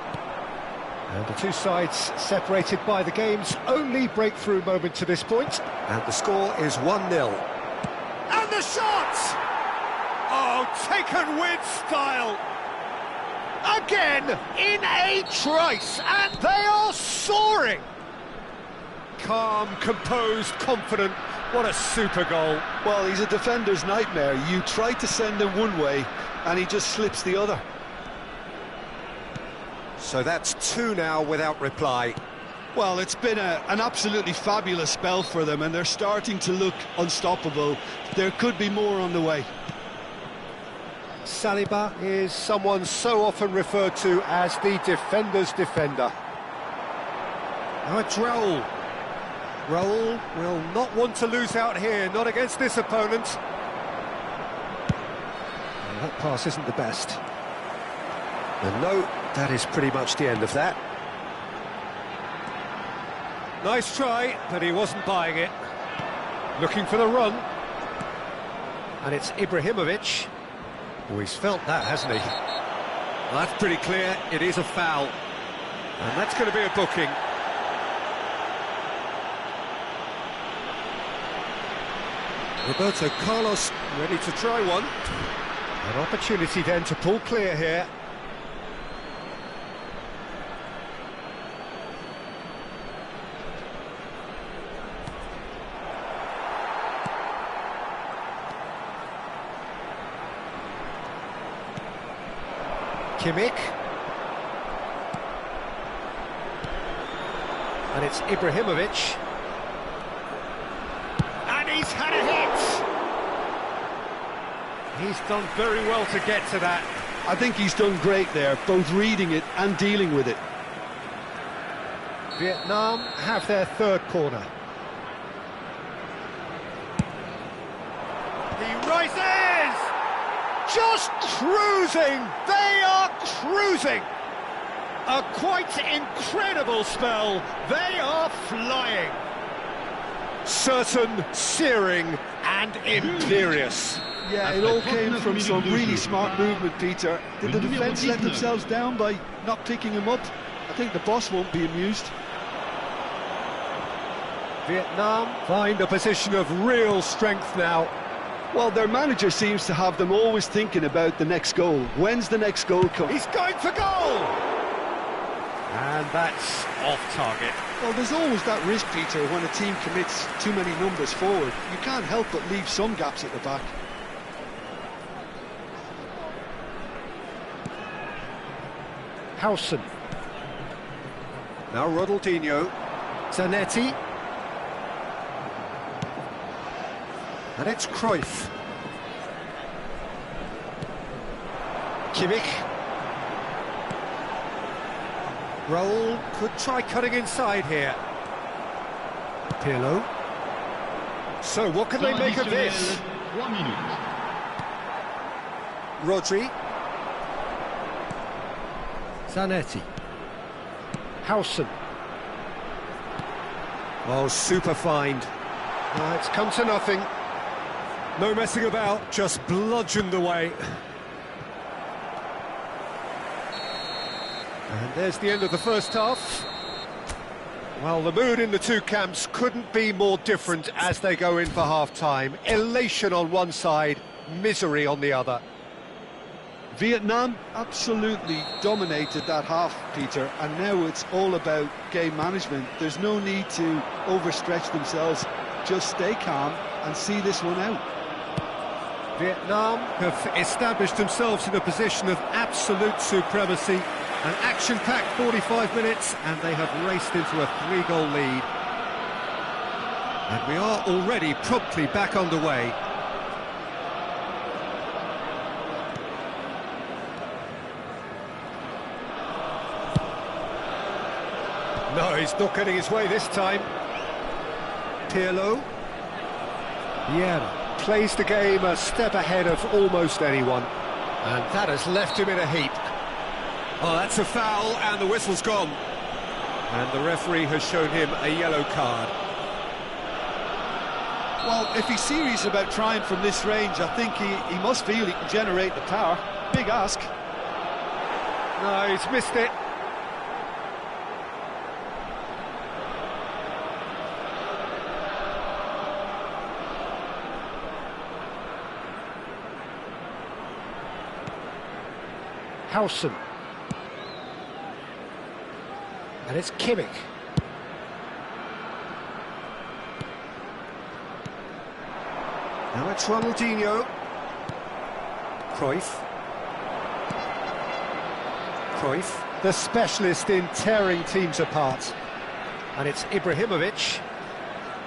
And the two sides separated by the game's only breakthrough moment to this point. And the score is 1-0. And the shot! Oh, taken with style. Again, in a trice, and they are soaring. Calm, composed, confident. What a super goal. Well, he's a defender's nightmare. You try to send him one way, and he just slips the other. So that's two now without reply. Well, it's been an absolutely fabulous spell for them, and they're starting to look unstoppable. There could be more on the way. Saliba is someone so often referred to as the defender's defender. Now it's Raul. Raul will not want to lose out here, not against this opponent. Well, that pass isn't the best. And no, that is pretty much the end of that. Nice try, but he wasn't buying it. Looking for the run. And it's Ibrahimovic. Oh, he's felt that, hasn't he? Well, that's pretty clear, it is a foul. And that's going to be a booking. Roberto Carlos ready to try one. An opportunity then to pull clear here. Kimmich. And it's Ibrahimovic. And he's had a hit! He's done very well to get to that. I think he's done great there, both reading it and dealing with it. Vietnam have their third corner. He rises! Just cruising! They are cruising! A quite incredible spell. They are flying. Certain, searing and imperious. Yeah, it all came from some really smart movement, Peter. Did the defence let themselves down by not picking him up? I think the boss won't be amused. Vietnam find a position of real strength now. Well, their manager seems to have them always thinking about the next goal. When's the next goal coming? He's going for goal! And that's off target. Well, there's always that risk, Peter, when a team commits too many numbers forward. You can't help but leave some gaps at the back. Howson. Now Ronaldinho. Zanetti. And it's Cruyff. Kimmich. Raul could try cutting inside here. Pirlo. So what can they make of this? 1 minute. Rodri. Zanetti. Howson. Oh, super find. It's come to nothing. No messing about, just bludgeoned away. And there's the end of the first half. Well, the mood in the two camps couldn't be more different as they go in for half-time. Elation on one side, misery on the other. Vietnam absolutely dominated that half, Peter, and now it's all about game management. There's no need to overstretch themselves. Just stay calm and see this one out. Vietnam have established themselves in a position of absolute supremacy. An action-packed 45 minutes, and they have raced into a 3-goal lead. And we are already promptly back underway. No, he's not getting his way this time. Pirlo. Vieira plays the game a step ahead of almost anyone. And that has left him in a heap. Oh, that's a foul, and the whistle's gone. And the referee has shown him a yellow card. Well, if he's serious about trying from this range, I think he must feel he can generate the power. Big ask. No, he's missed it. Howson. And it's Kimmich. Now it's Ronaldinho. Cruyff. Cruyff, the specialist in tearing teams apart. And it's Ibrahimovic.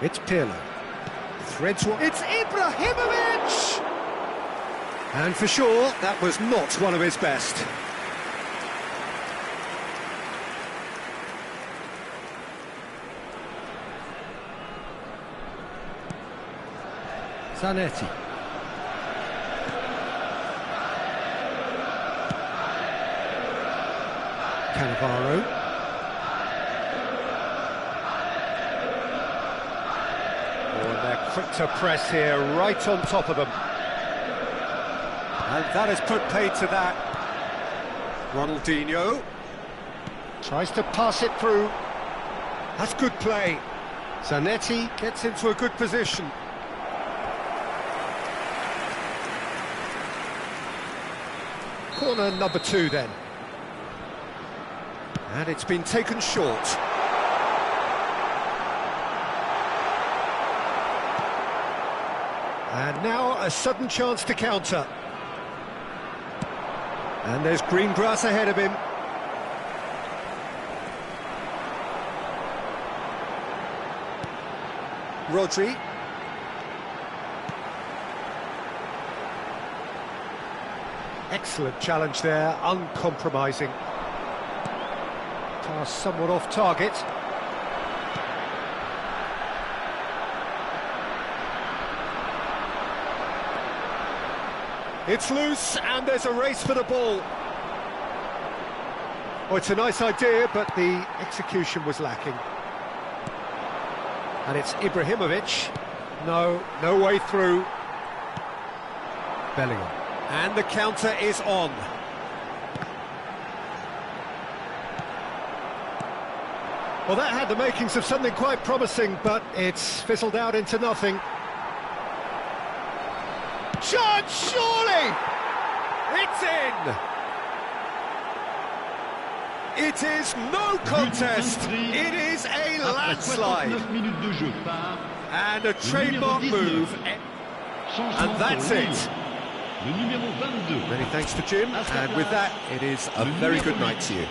It's Pirlo. Threads one. It's Ibrahimovic! And for sure, that was not one of his best. Zanetti. Cannavaro. Oh, and they're quick to press here, right on top of them. And that has put paid to that. Ronaldinho tries to pass it through. That's good play. Zanetti gets into a good position. Corner number 2 then. And it's been taken short. And now a sudden chance to counter. And there's green grass ahead of him. Rodri. Excellent challenge there, uncompromising. Pass somewhat off target. It's loose, and there's a race for the ball. Oh, it's a nice idea, but the execution was lacking. And it's Ibrahimovic. No way through. Bellingham. And the counter is on. Well, that had the makings of something quite promising, but it's fizzled out into nothing. Shot, surely! It's in! It is no contest. It is a landslide. And a trademark move. And that's it. Many thanks to Jim. And with that, it is a very good night to you.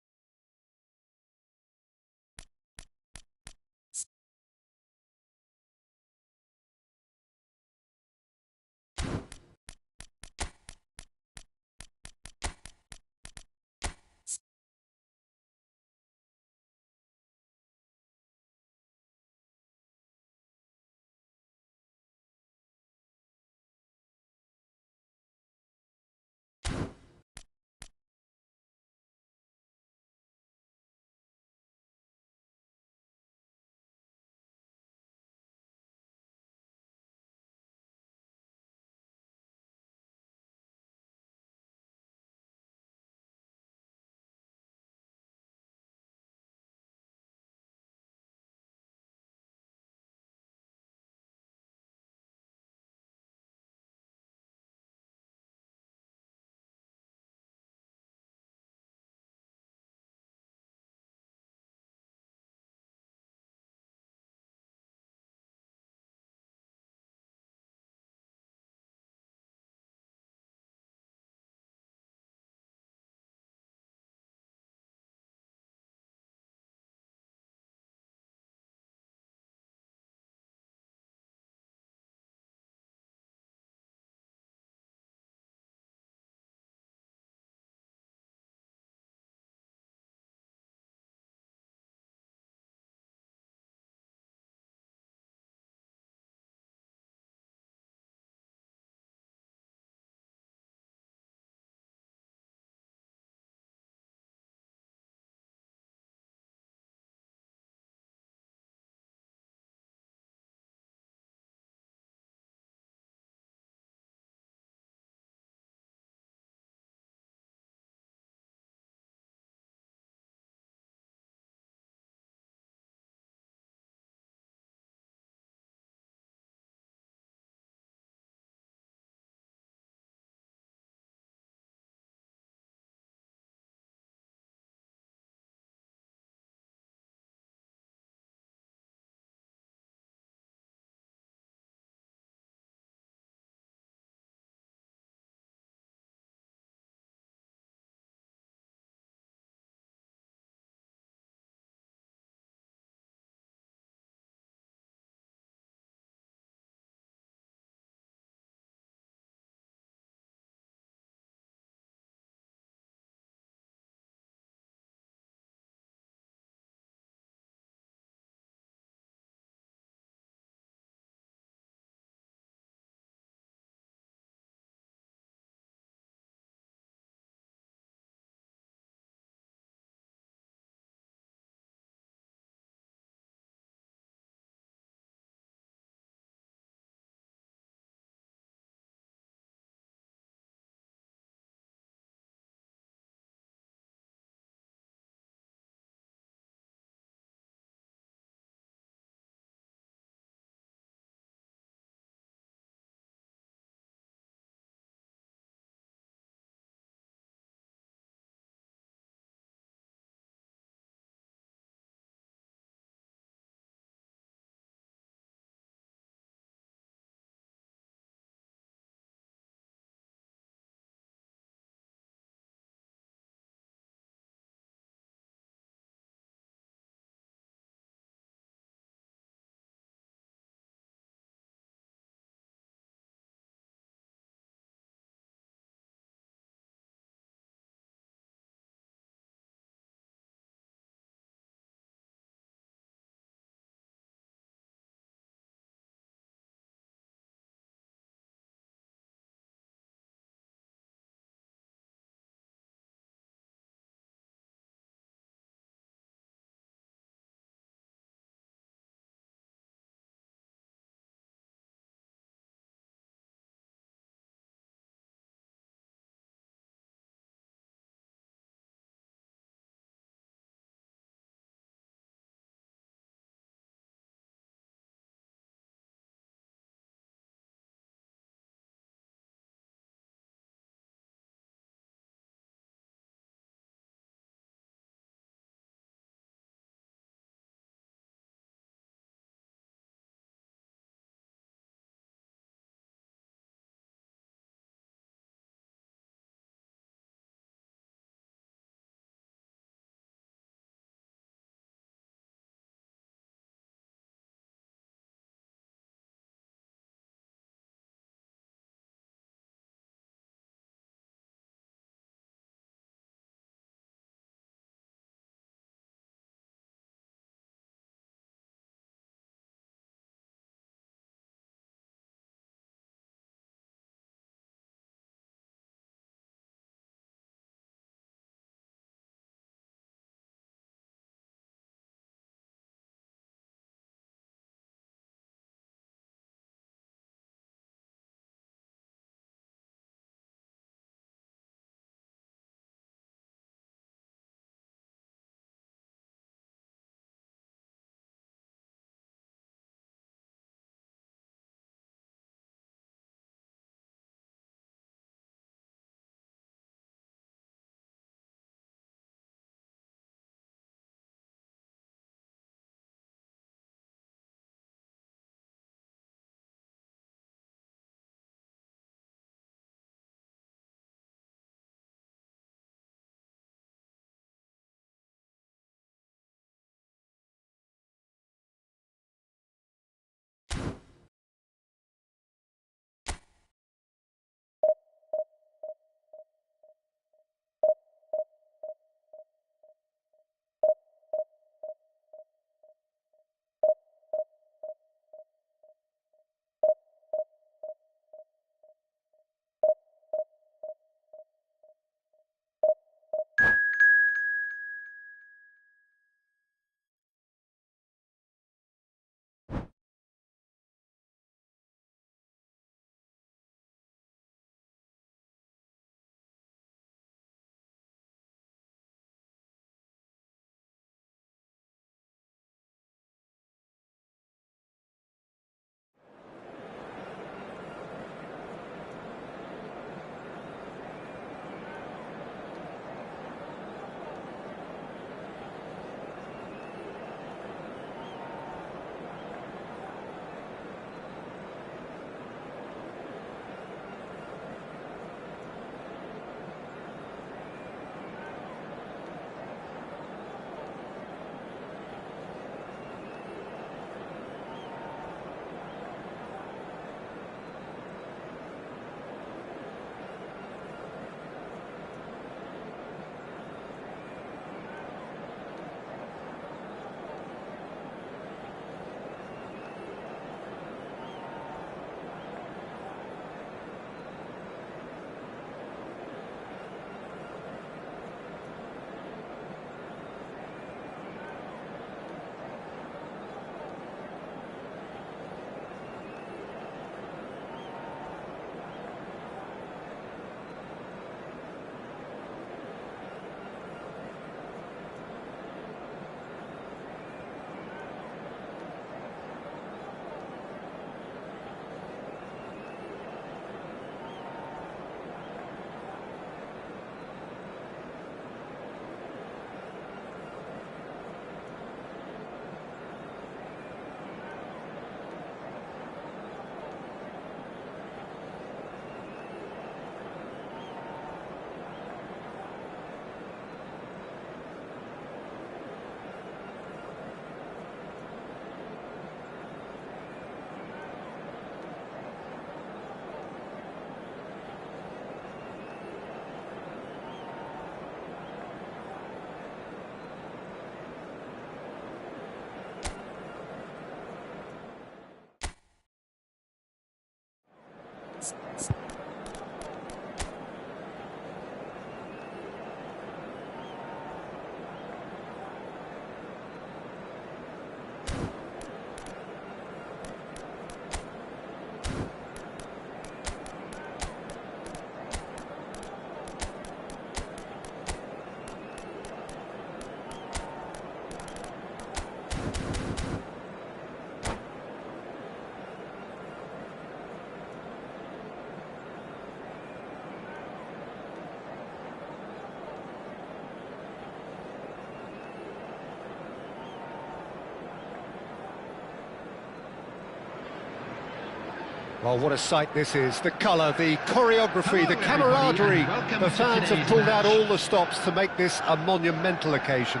Well, what a sight this is. The colour, the choreography, Hello, the camaraderie. everybody, and welcome The to fans have today's pulled out match. all the stops to make this a monumental occasion.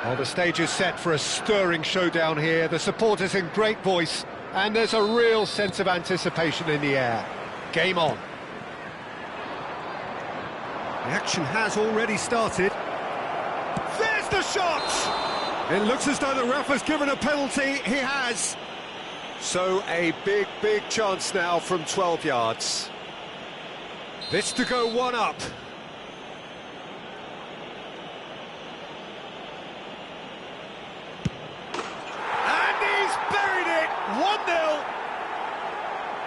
Well, the stage is set for a stirring showdown here. The supporters in great voice, and there's a real sense of anticipation in the air. Game on. The action has already started. There's the shot! It looks as though the ref has given a penalty. He has. So a big, big chance now from 12 yards. This to go one up. And he's buried it! 1-0.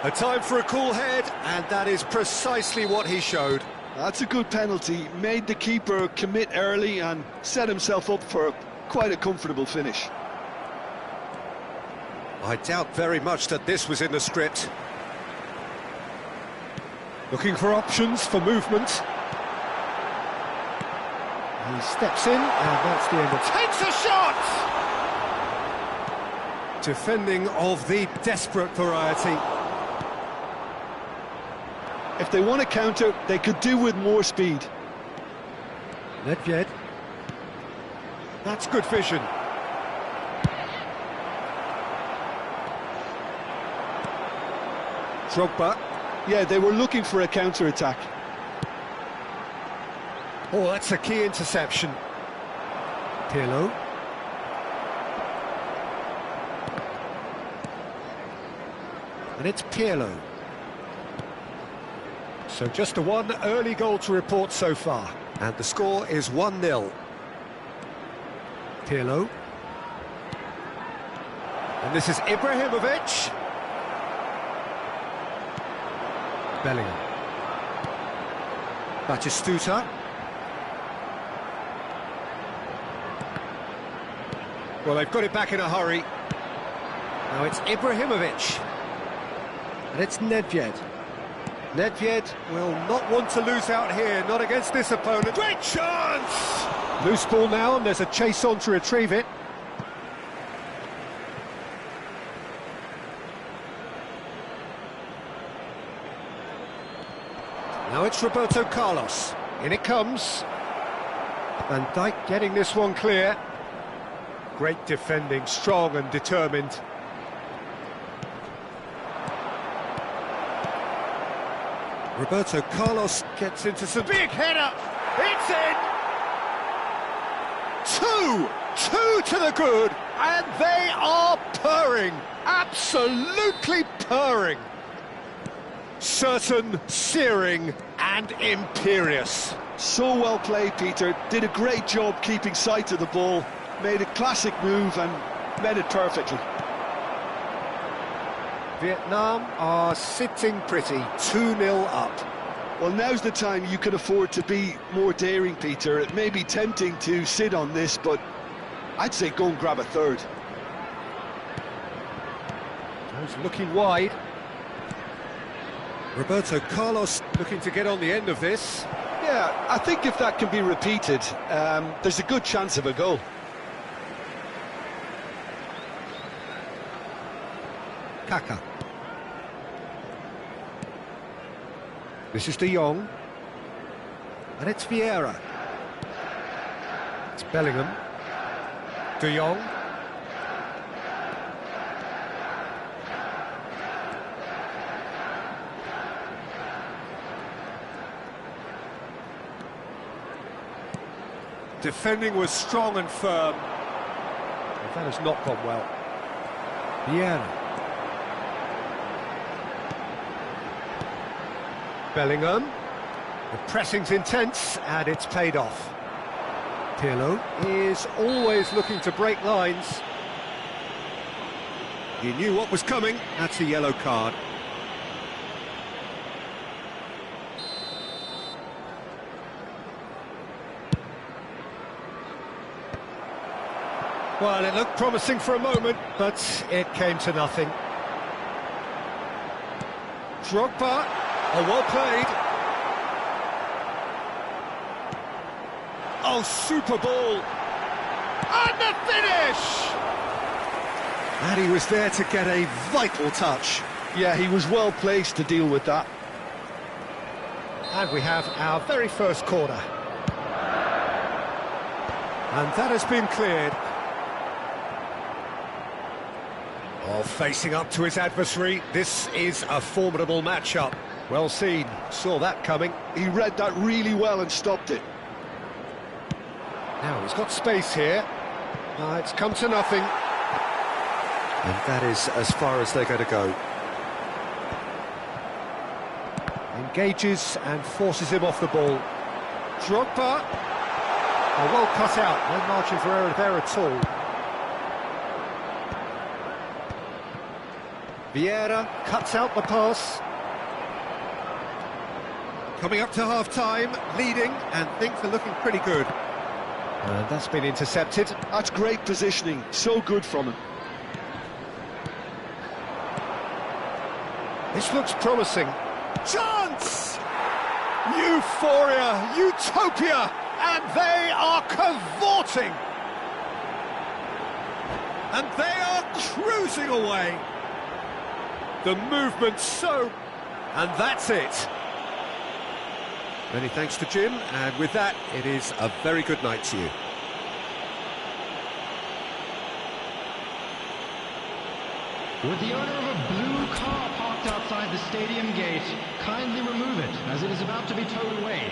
A time for a cool head, and that is precisely what he showed. That's a good penalty. Made the keeper commit early and set himself up for quite a comfortable finish. I doubt very much that this was in the script. Looking for options for movement. He steps in, and that's the end. Takes a shot! Defending of the desperate variety. If they want to counter, they could do with more speed. Nedved. That's good vision. Drogba. Yeah, they were looking for a counter-attack. Oh, that's a key interception. Pirlo. And it's Pirlo. So just a one early goal to report so far. And the score is 1-0. Pirlo. And this is Ibrahimovic. Bellingham. Batistuta. Well, they've got it back in a hurry. Now it's Ibrahimovic. And it's Nedved. Nedved will not want to lose out here, not against this opponent. Great chance! Loose ball now, and there's a chase on to retrieve it. Now it's Roberto Carlos. In it comes. Van Dijk getting this one clear. Great defending, strong and determined. Roberto Carlos gets into some big header. It's in. Two to the good, and they are purring, absolutely purring. Certain, searing, and imperious. So well played, Peter. Did a great job keeping sight of the ball. Made a classic move and met it perfectly. Vietnam are sitting pretty, 2-0 up. Well, now's the time you can afford to be more daring, Peter. It may be tempting to sit on this, but I'd say go and grab a third. He's looking wide. Roberto Carlos looking to get on the end of this. Yeah, I think if that can be repeated, there's a good chance of a goal. Kaka. This is De Jong. And it's Vieira. It's Bellingham. De Jong. Defending was strong and firm. But that has not gone well. Vieira. Bellingham. The pressing's intense, and it's paid off. Pirlo is always looking to break lines. He knew what was coming. That's a yellow card. Well, it looked promising for a moment, but it came to nothing. Drogba. Oh, well played. Oh, super ball. And the finish! And he was there to get a vital touch. Yeah, he was well placed to deal with that. And we have our very first corner. And that has been cleared. Oh, facing up to his adversary, this is a formidable matchup. Well seen, saw that coming. He read that really well and stopped it. Now he's got space here. It's come to nothing. And that is as far as they're going to go. Engages and forces him off the ball. Drogba. Oh, well cut out, no margin for error there at all. Vieira cuts out the pass. Coming up to half-time, leading, and things are looking pretty good. And that's been intercepted. That's great positioning, so good from him. This looks promising. Chance! Euphoria, utopia, and they are cavorting. And they are cruising away. The movement so... And that's it. Many thanks to Jim, and with that, it is a very good night to you. With the owner of a blue car parked outside the stadium gate, kindly remove it, as it is about to be towed away.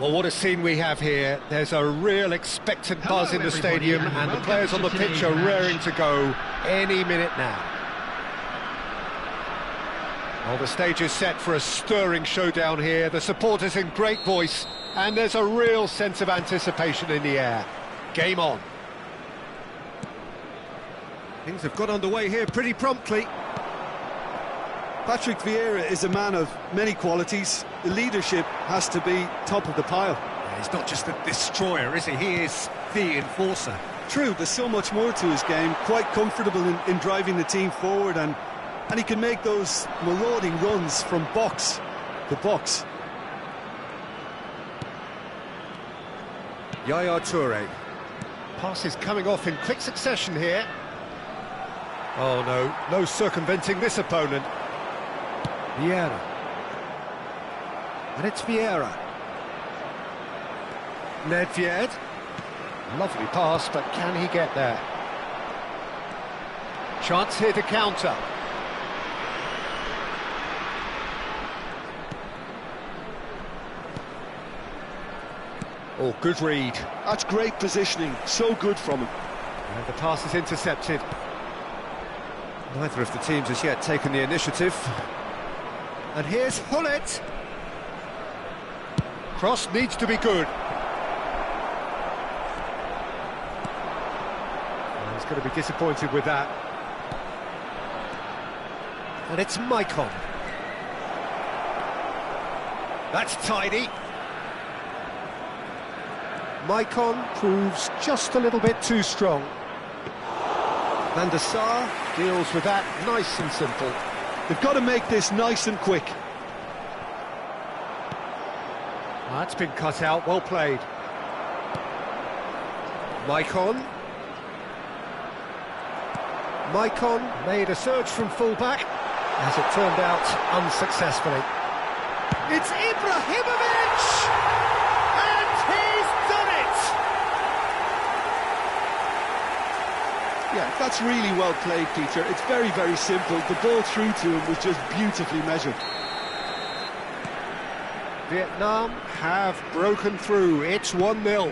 Well, what a scene we have here. There's a real expectant buzz in the stadium, and the players on the pitch are raring to go any minute now. Well, the stage is set for a stirring showdown here. The supporters in great voice, and there's a real sense of anticipation in the air. Game on. Things have got underway here pretty promptly. Patrick Vieira is a man of many qualities. The leadership has to be top of the pile. Yeah, he's not just a destroyer, is he? He is the enforcer. True, there's so much more to his game. Quite comfortable in driving the team forward, and he can make those marauding runs from box to box. Yaya Toure. Pass is coming off in quick succession here. Oh no, no circumventing this opponent. Vieira. And it's Vieira. Nedved. Lovely pass, but can he get there? Chance here to counter. Oh, good read. That's great positioning, so good from him. And the pass is intercepted. Neither of the teams has yet taken the initiative. And here's Hullet. Cross needs to be good. And he's going to be disappointed with that. And it's Maicon. That's tidy. Maicon proves just a little bit too strong. Van der Sar deals with that nice and simple. They've got to make this nice and quick. That's been cut out, well played. Maicon. Maicon made a surge from full-back, as it turned out unsuccessfully. It's Ibrahimovic! And he's done it! Yeah, that's really well played, Peter. It's very, very simple. The ball through to him was just beautifully measured. Vietnam have broken through. It's 1-0.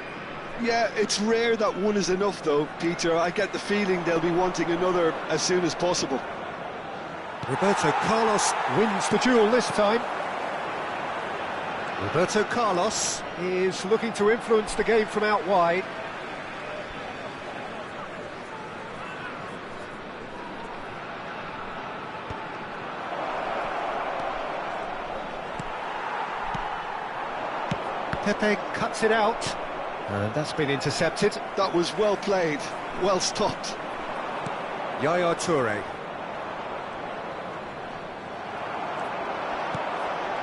Yeah, it's rare that one is enough, though, Peter. I get the feeling they'll be wanting another as soon as possible. Roberto Carlos wins the duel this time. Roberto Carlos is looking to influence the game from out wide. Pepe cuts it out, and that's been intercepted. That was well played, well stopped. Yaya Toure.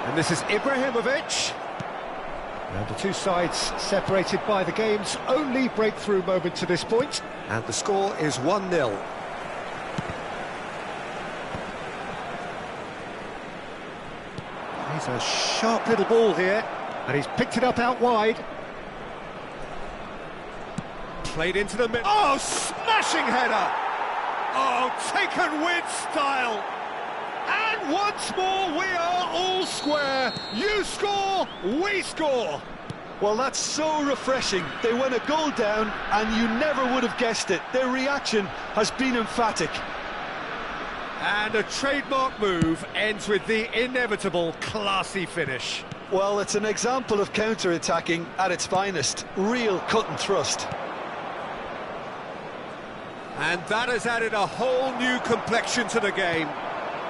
And this is Ibrahimovic. And the two sides separated by the game's only breakthrough moment to this point. And the score is 1-0. He's a sharp little ball here. And he's picked it up out wide. Played into the middle. Oh, smashing header! Oh, taken with style. And once more, we are all square. You score, we score. Well, that's so refreshing. They went a goal down, and you never would have guessed it. Their reaction has been emphatic. And a trademark move ends with the inevitable classy finish. Well, it's an example of counter-attacking at its finest. Real cut and thrust. And that has added a whole new complexion to the game.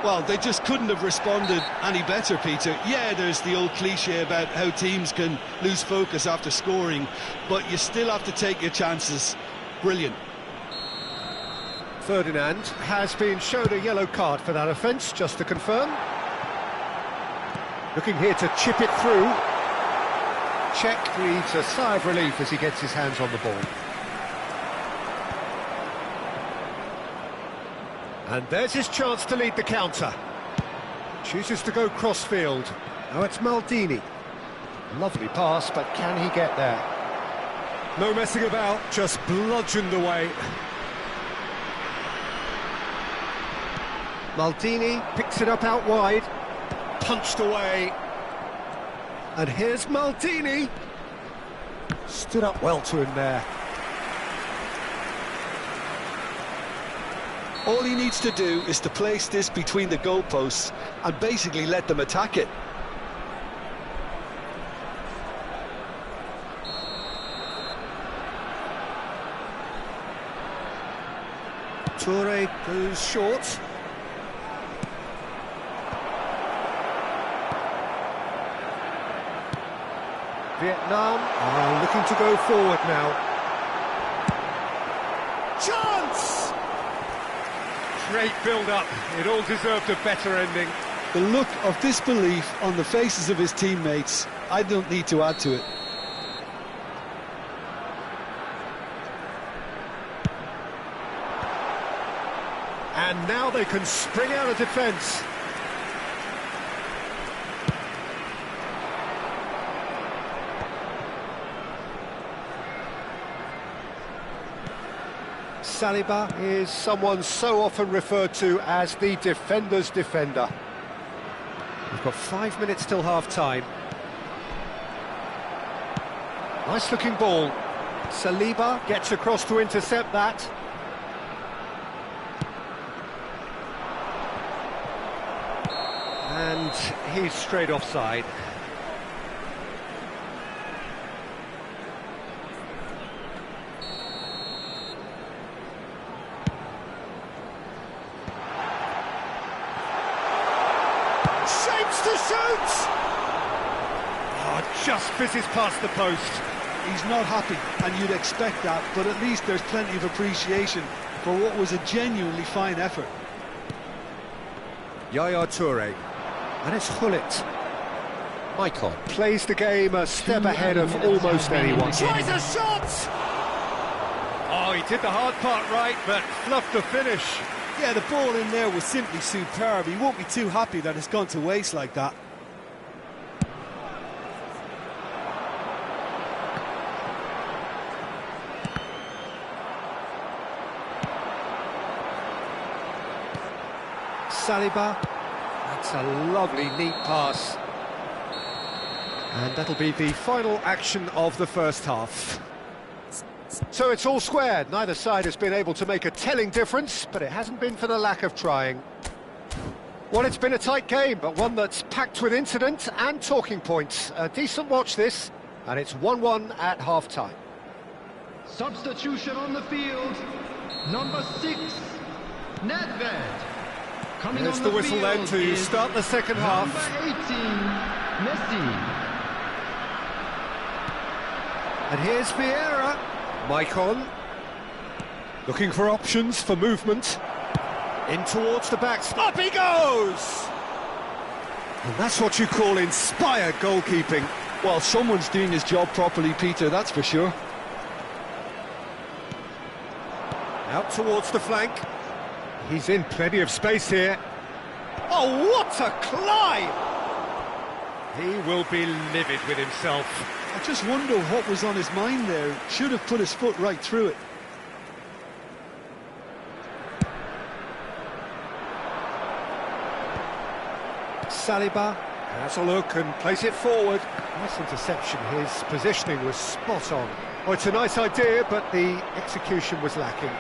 Well, they just couldn't have responded any better, Peter. Yeah, there's the old cliche about how teams can lose focus after scoring, but you still have to take your chances. Brilliant. Ferdinand has been shown a yellow card for that offence, just to confirm. Looking here to chip it through. Cech breathes a sigh of relief as he gets his hands on the ball. And there's his chance to lead the counter. Chooses to go cross-field. Now it's Maldini. Lovely pass, but can he get there? No messing about, just bludgeoned away. Maldini picks it up out wide. Punched away. And here's Maldini. Stood up well to him there. All he needs to do is to place this between the goalposts and basically let them attack it. Toure goes short. Vietnam are looking to go forward now. Chance! Great build-up. It all deserved a better ending. The look of disbelief on the faces of his teammates, I don't need to add to it. And now they can spring out of defence. Saliba is someone so often referred to as the defender's defender. We've got 5 minutes till half-time. Nice looking ball. Saliba gets across to intercept that. And he's straight offside. Shapes to shoot! Oh, just fizzes past the post. He's not happy, and you'd expect that, but at least there's plenty of appreciation for what was a genuinely fine effort. Yaya Toure. And it's Gullit. Maicon plays the game a step ahead of almost anyone. Tries a shot! Oh, he did the hard part right, but fluffed the finish. Yeah, the ball in there was simply superb. He won't be too happy that it's gone to waste like that. Saliba. That's a lovely, neat pass. And that'll be the final action of the first half. So it's all squared. Neither side has been able to make a telling difference, but it hasn't been for the lack of trying. Well, it's been a tight game, but one that's packed with incident and talking points. A decent watch this, and it's 1-1 at half-time. Substitution on the field, number 6, Nedved. Coming There's on the whistle then field to is start the second half. Number 18, Messi. And here's Vieira. Maicon. Looking for options for movement. In towards the back. Up he goes! And that's what you call inspired goalkeeping. Well, someone's doing his job properly, Peter, that's for sure. Out towards the flank. He's in plenty of space here. Oh, what a climb! He will be livid with himself. I just wonder what was on his mind there. Should have put his foot right through it. Saliba has a look and plays it forward. Nice interception. His positioning was spot on. Oh, it's a nice idea, but the execution was lacking.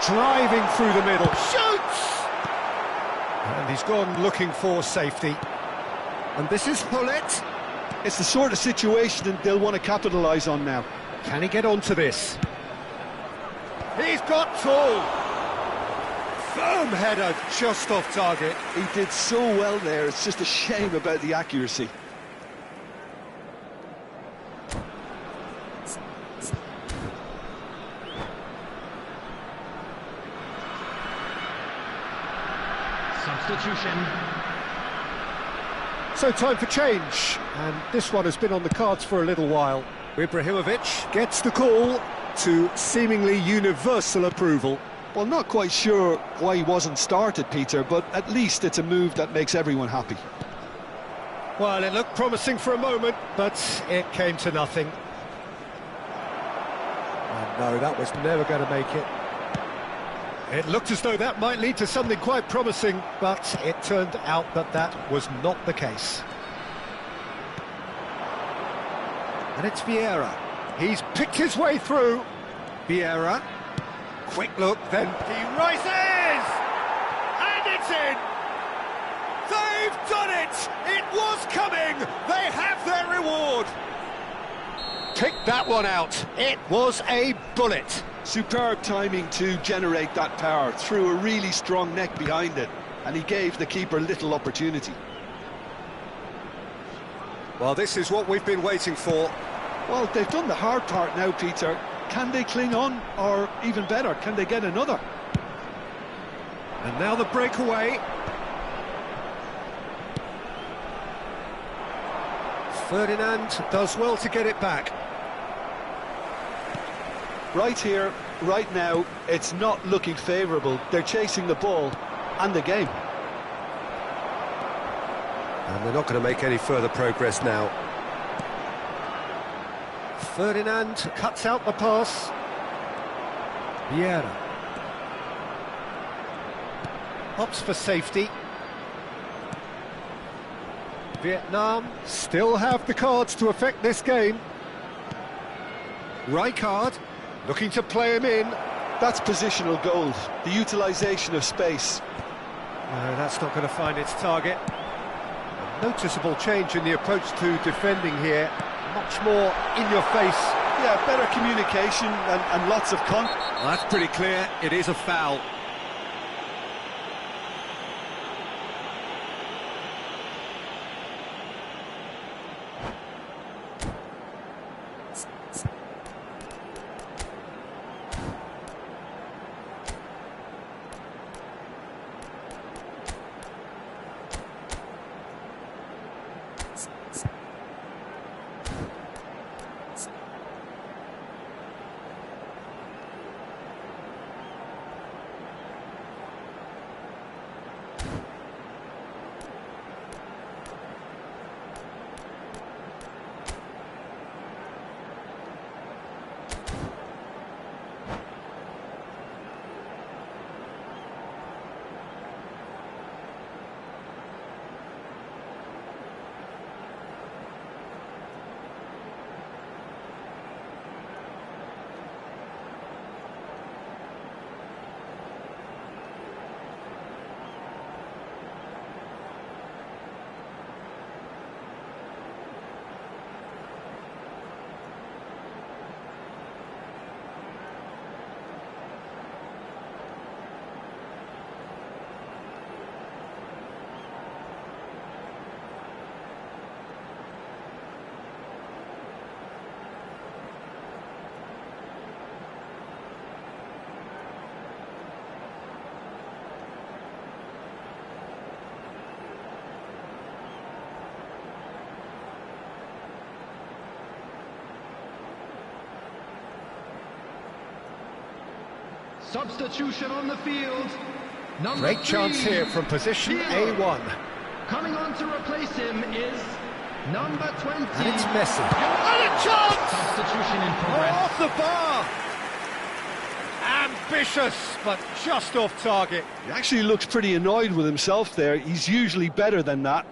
Driving through the middle. Shoots! And he's gone looking for safety. And this is Gullit. It's the sort of situation that they'll want to capitalise on now. Can he get onto this? He's got full. Firm header just off target. He did so well there, it's just a shame about the accuracy. Substitution. So time for change, and this one has been on the cards for a little while. Ibrahimovic gets the call to seemingly universal approval. Well, not quite sure why he wasn't started, Peter, but at least it's a move that makes everyone happy. Well, it looked promising for a moment, but it came to nothing. And no, that was never going to make it. It looked as though that might lead to something quite promising, but it turned out that that was not the case. And it's Vieira. He's picked his way through. Vieira. Quick look, then he rises! And it's in! They've done it! It was coming! They have their reward! Pick that one out. It was a bullet. Superb timing to generate that power, threw a really strong neck behind it, and he gave the keeper little opportunity. Well, this is what we've been waiting for. Well, they've done the hard part now, Peter. Can they cling on, or even better, can they get another? And now the breakaway. Ferdinand does well to get it back. Right here, right now, it's not looking favourable. They're chasing the ball and the game. And they're not going to make any further progress now. Ferdinand cuts out the pass. Vieira. Opts for safety. Vietnam still have the cards to affect this game. Rijkaard looking to play him in. That's positional gold, the utilisation of space. No, that's not going to find its target. A noticeable change in the approach to defending here. Much more in your face. Yeah, better communication and lots of Well, that's pretty clear. It is a foul. Substitution on the field. Great chance here from position A1. Coming on to replace him is number 20. And it's Messi. And a chance! Substitution in progress. Off the bar! Ambitious, but just off target. He actually looks pretty annoyed with himself there. He's usually better than that.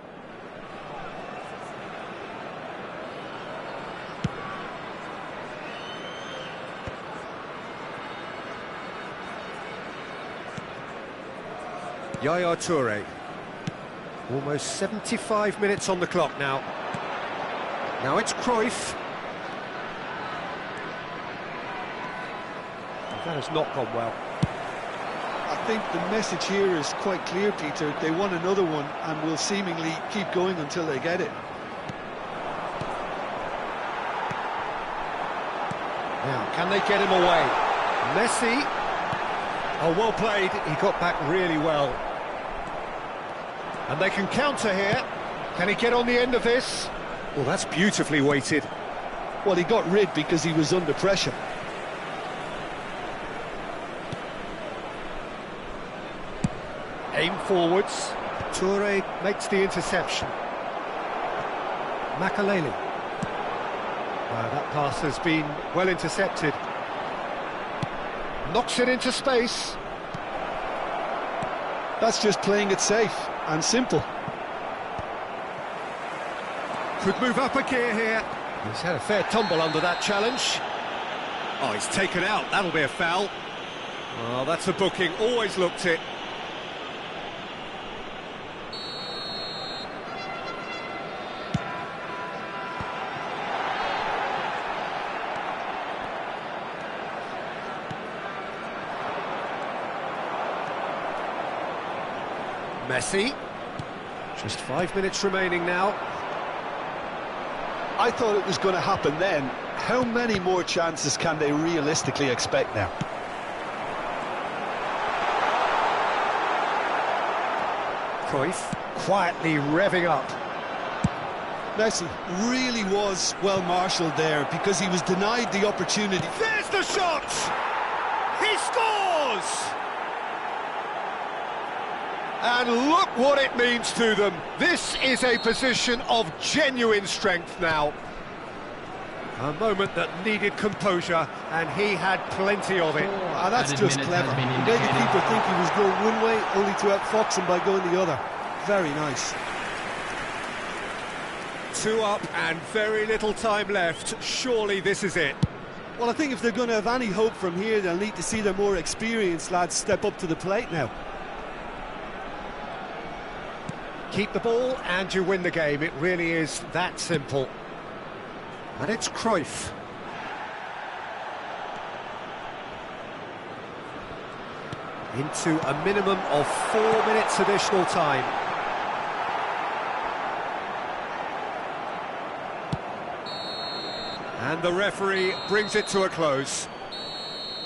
Yaya Toure. Almost 75 minutes on the clock now. Now it's Cruyff. That has not gone well. I think the message here is quite clear, Peter. They want another one and will seemingly keep going until they get it. Now, can they get him away? Messi. Oh, well played. He got back really well. And they can counter here. Can he get on the end of this? Well, that's beautifully weighted. Well, he got rid because he was under pressure. Aim forwards. Toure makes the interception. Makaleli. That pass has been well intercepted. Knocks it into space. That's just playing it safe and simple. Could move up a gear here. He's had a fair tumble under that challenge. Oh, he's taken out. That'll be a foul. Well, that's a booking. Always looked it. Messi. Just 5 minutes remaining now. I thought it was going to happen then. How many more chances can they realistically expect now? Cruyff quietly revving up. Messi really was well marshalled there because he was denied the opportunity. There's the shot! He scores! And look what it means to them. This is a position of genuine strength now. A moment that needed composure, and he had plenty of it. That's just clever. He made the keeper think he was going one way, only to outfox him by going the other. Very nice. 2 up and very little time left. Surely this is it. Well, I think if they're going to have any hope from here, they'll need to see their more experienced lads step up to the plate now. Keep the ball and you win the game. It really is that simple. And it's Cruyff. Into a minimum of 4 minutes additional time. And the referee brings it to a close.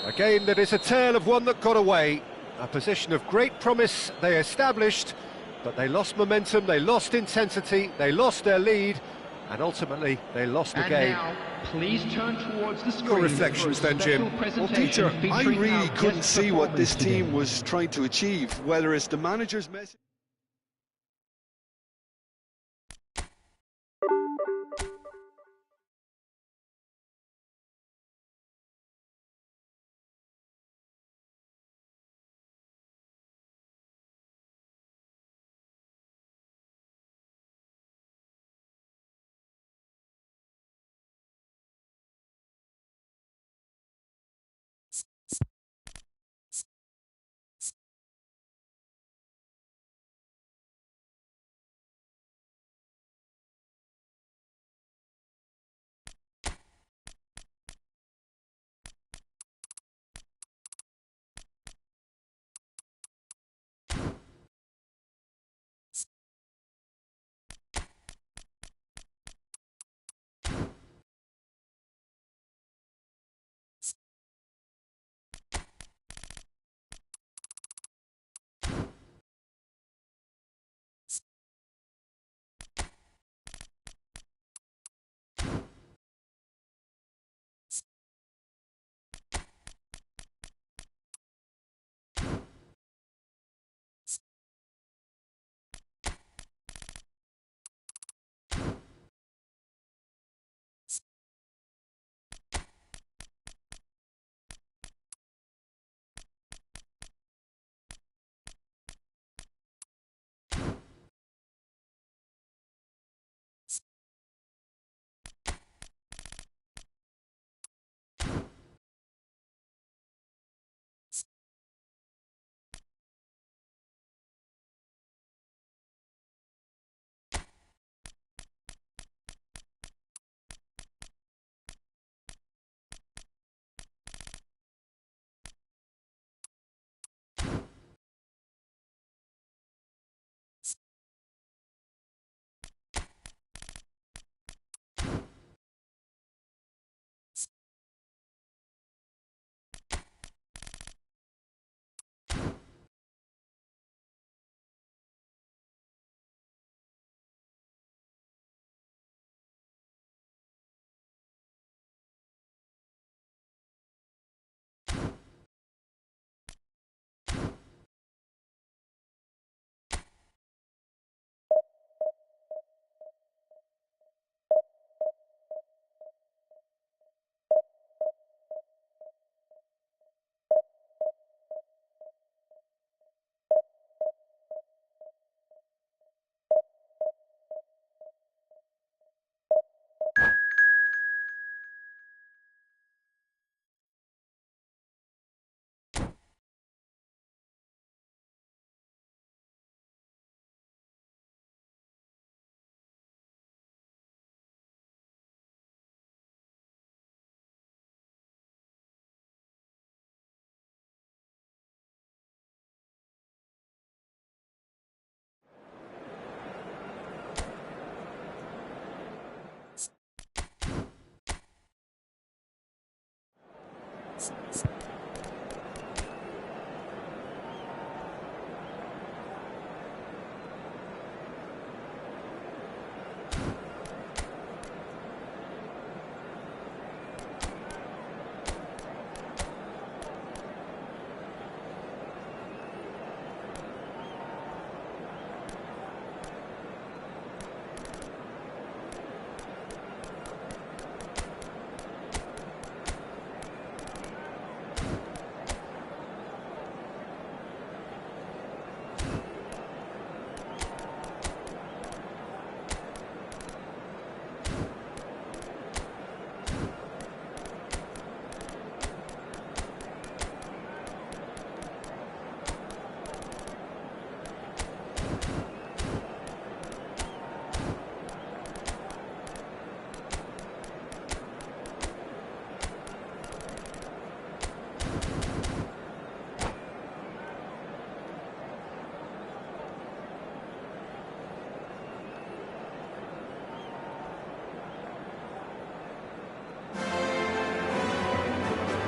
A game that is a tale of one that got away. A position of great promise they established, but they lost momentum, they lost intensity, they lost their lead, and ultimately they lost the game. Now, please turn towards the screen. Your reflections then, Jim. Well, Peter, I really couldn't see what this team was trying to achieve, whether it's the manager's message.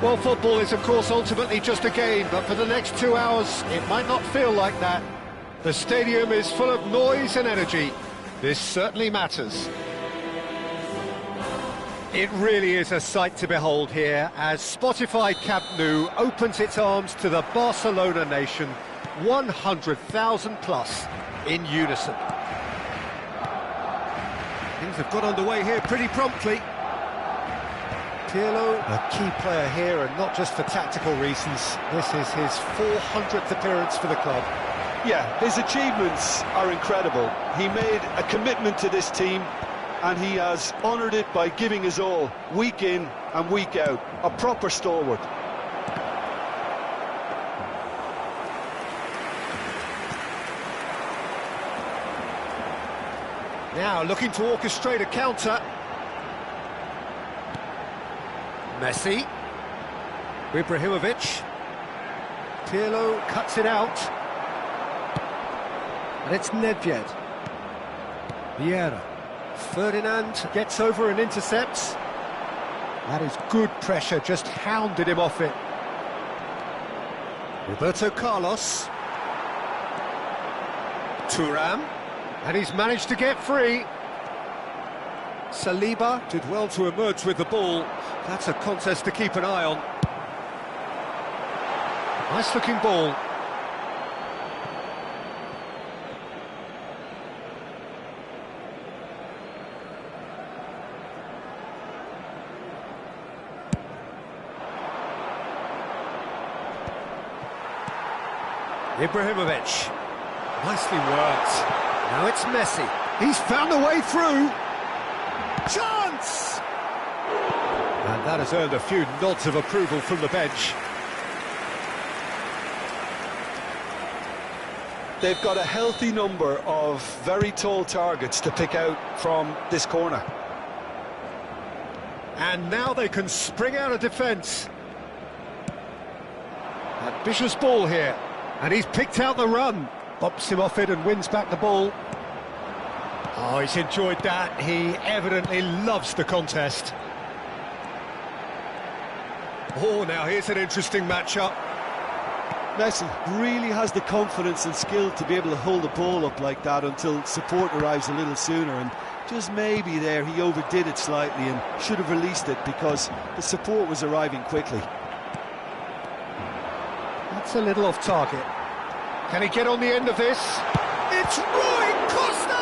Well, football is, of course, ultimately just a game, but for the next 2 hours, it might not feel like that. The stadium is full of noise and energy. This certainly matters. It really is a sight to behold here as Spotify Camp Nou opens its arms to the Barcelona nation, 100,000 plus in unison. Things have got underway here pretty promptly. Pirlo, a key player here, and not just for tactical reasons. This is his 400th appearance for the club. Yeah, his achievements are incredible. He made a commitment to this team, and he has honoured it by giving his all, week in and week out. A proper stalwart. Now looking to orchestrate a counter. Messi, Ibrahimovic, Pirlo cuts it out, and it's Nedved. Vieira, Ferdinand gets over and intercepts. That is good pressure, just hounded him off it. Roberto Carlos, Thuram, and he's managed to get free. Saliba did well to emerge with the ball. That's a contest to keep an eye on. Nice looking ball. Ibrahimovic. Nicely worked. Now it's Messi. He's found a way through. Chance! And that has earned a few nods of approval from the bench. They've got a healthy number of very tall targets to pick out from this corner. And now they can spring out of defence. Ambitious ball here. And he's picked out the run. Bops him off it and wins back the ball. Oh, he's enjoyed that. He evidently loves the contest. Oh, now here's an interesting matchup. Messi really has the confidence and skill to be able to hold the ball up like that until support arrives a little sooner, and just maybe there he overdid it slightly and should have released it because the support was arriving quickly. That's a little off target. Can he get on the end of this? It's Rui Costa!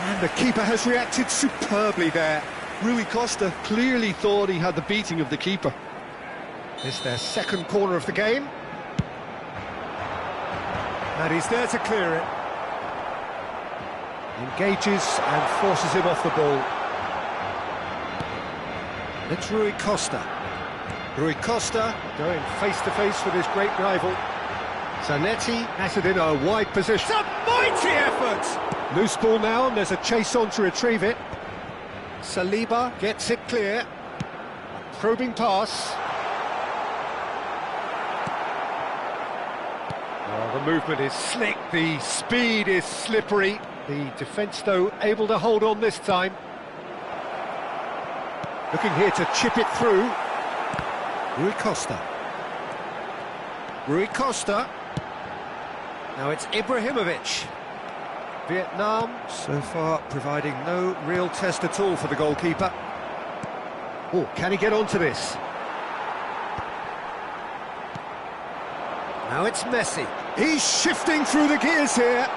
And the keeper has reacted superbly there. Rui Costa clearly thought he had the beating of the keeper. It's their second corner of the game. And he's there to clear it. Engages and forces him off the ball. It's Rui Costa. Rui Costa going face-to-face with his great rival. Zanetti has it in a wide position. It's a mighty effort! Loose ball now, and there's a chase on to retrieve it. Saliba gets it clear. A probing pass. Oh, the movement is slick, the speed is slippery. The defence, though, able to hold on this time. Looking here to chip it through. Rui Costa. Rui Costa. Now it's Ibrahimovic. Vietnam, so far, providing no real test at all for the goalkeeper. Oh, can he get onto this? Now it's Messi. He's shifting through the gears here.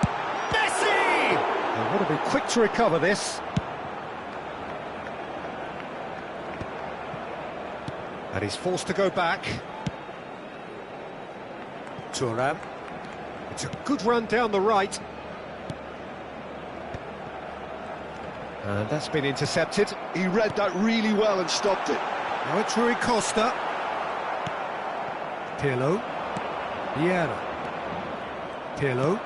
Messi! They've got to be quick to recover this. And he's forced to go back. Thuram. It's a good run down the right. And that's been intercepted. He read that really well and stopped it. Now it's Rui Costa. Pirlo. Vieira. Pirlo.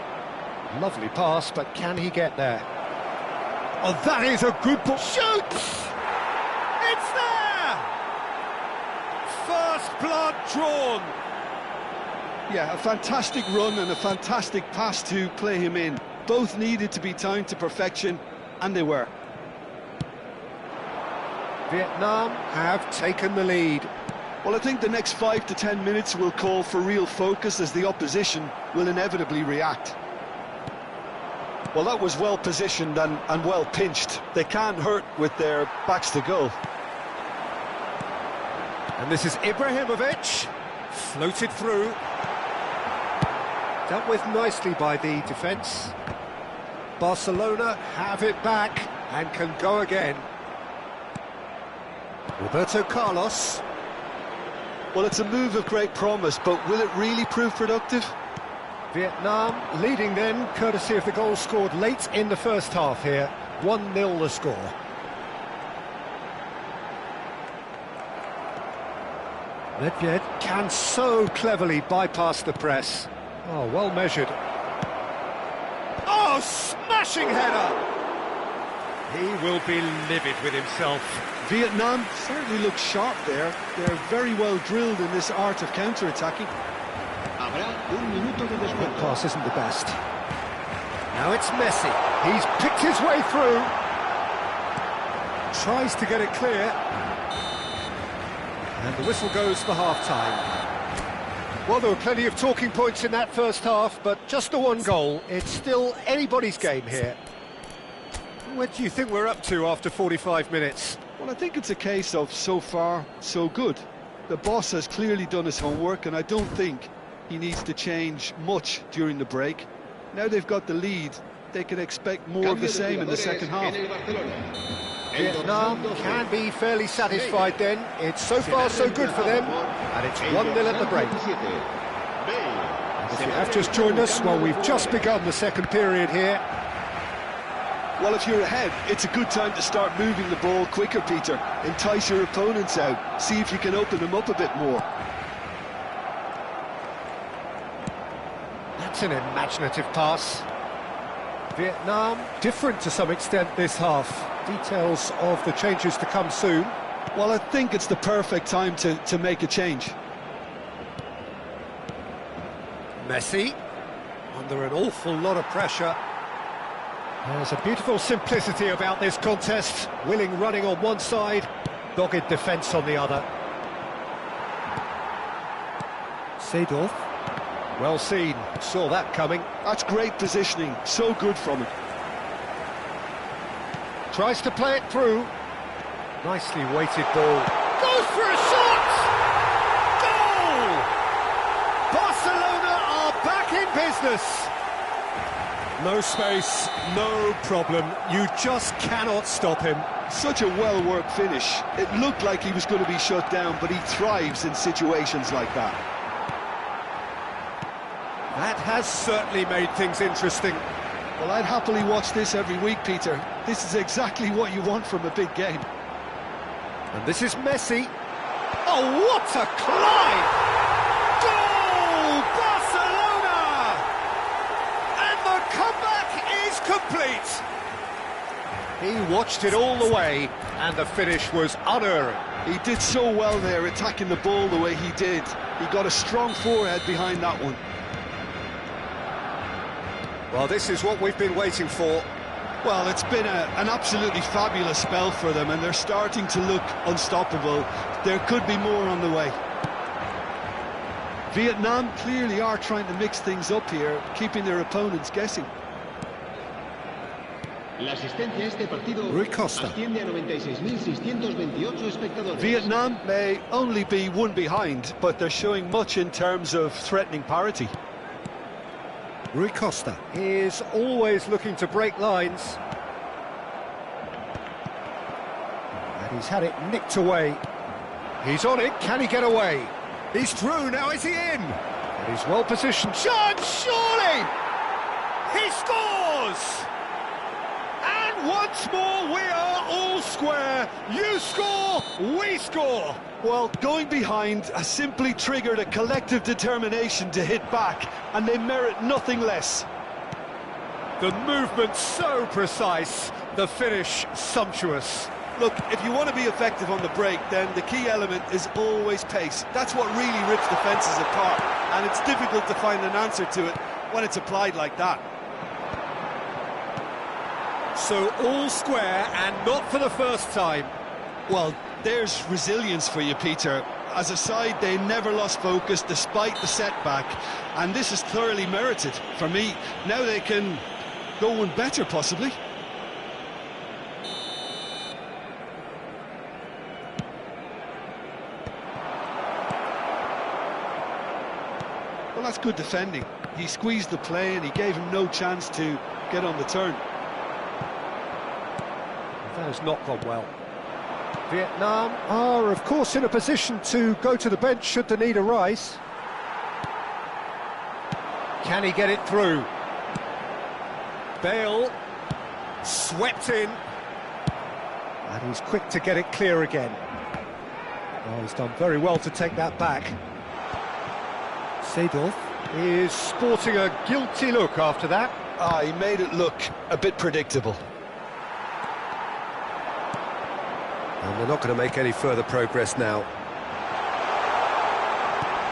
Lovely pass, but can he get there? Oh, that is a good ball. Shoots! It's there! First blood drawn. Yeah, a fantastic run and a fantastic pass to play him in. Both needed to be timed to perfection, and they were. Vietnam have taken the lead. Well, I think the next 5 to 10 minutes will call for real focus as the opposition will inevitably react. Well, that was well positioned and well pinched. They can't hurt with their backs to goal. And this is Ibrahimovic. Floated through. Dealt with nicely by the defence. Barcelona have it back and can go again. Roberto Carlos. Well, it's a move of great promise, but will it really prove productive? Vietnam leading then, courtesy of the goal scored late in the first half here. 1-0 the score. Nedved can so cleverly bypass the press. Oh, well measured. Oh, smashing header! He will be livid with himself. Vietnam certainly looks sharp there. They're very well drilled in this art of counter-attacking. That pass isn't the best. Now it's Messi. He's picked his way through. Tries to get it clear. And the whistle goes for half-time. Well, there were plenty of talking points in that first half, but just the one goal. It's still anybody's game here. What do you think we're up to after 45 minutes? Well, I think it's a case of so far, so good. The boss has clearly done his homework, and I don't think he needs to change much during the break. Now they've got the lead, they can expect more of the same in the second half. Vietnam can be fairly satisfied then. It's so far so good for them, and it's 1-0 at the break. And if you have just joined us, well, we've just begun the second period here. Well, if you're ahead, it's a good time to start moving the ball quicker, Peter. Entice your opponents out, see if you can open them up a bit more. That's an imaginative pass. Vietnam, different to some extent this half. Details of the changes to come soon. Well, I think it's the perfect time to make a change. Messi, under an awful lot of pressure. There's a beautiful simplicity about this contest. Willing running on one side, dogged defence on the other. Seedorf. Well seen, saw that coming. That's great positioning, so good from him. Tries to play it through. Nicely weighted ball. Goes for a shot! Goal! Barcelona are back in business. No space, no problem. You just cannot stop him. Such a well-worked finish. It looked like he was going to be shut down, but he thrives in situations like that. That has certainly made things interesting. Well, I'd happily watch this every week, Peter. This is exactly what you want from a big game. And this is Messi. Oh, what a climb! Goal, Barcelona! And the comeback is complete. He watched it all the way, and the finish was unerring. He did so well there, attacking the ball the way he did. He got a strong forehead behind that one. Well, this is what we've been waiting for. Well, it's been an absolutely fabulous spell for them, and they're starting to look unstoppable. There could be more on the way. Vietnam clearly are trying to mix things up here, keeping their opponents guessing. La asistencia a este partido Rui Costa. asciende a 96.628 espectadores. Vietnam may only be one behind, but they're showing much in terms of threatening parity. Rui Costa is always looking to break lines. And he's had it nicked away. He's on it, can he get away? He's through, now is he in? And he's well positioned. Chance, surely! He scores! And once more we are all square. You score, we score. Well, going behind has simply triggered a collective determination to hit back, and they merit nothing less. The movement so precise, the finish sumptuous. Look, if you want to be effective on the break, then the key element is always pace. That's what really rips defences apart, and it's difficult to find an answer to it when it's applied like that. So all square, and not for the first time. Well, there's resilience for you, Peter. As a side, they never lost focus despite the setback, and this is thoroughly merited for me. Now they can go one better, possibly. Well, that's good defending. He squeezed the play and he gave him no chance to get on the turn. That has not gone well. Vietnam are, of course, in a position to go to the bench should the need arise. Can he get it through? Bale swept in. And he's quick to get it clear again. Oh, he's done very well to take that back. Seedorf is sporting a guilty look after that. He made it look a bit predictable. And they're not going to make any further progress now.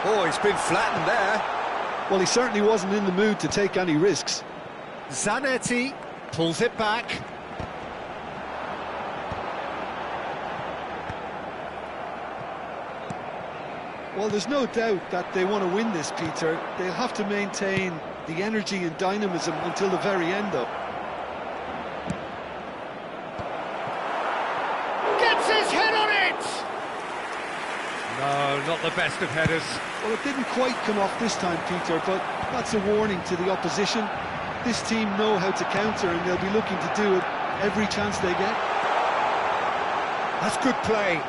Oh, he's been flattened there. Well, he certainly wasn't in the mood to take any risks. Zanetti pulls it back. Well, there's no doubt that they want to win this, Peter. They'll have to maintain the energy and dynamism until the very end, though. Gets his head on it! No, not the best of headers. Well, it didn't quite come off this time, Peter, but that's a warning to the opposition. This team know how to counter, and they'll be looking to do it every chance they get. That's good play.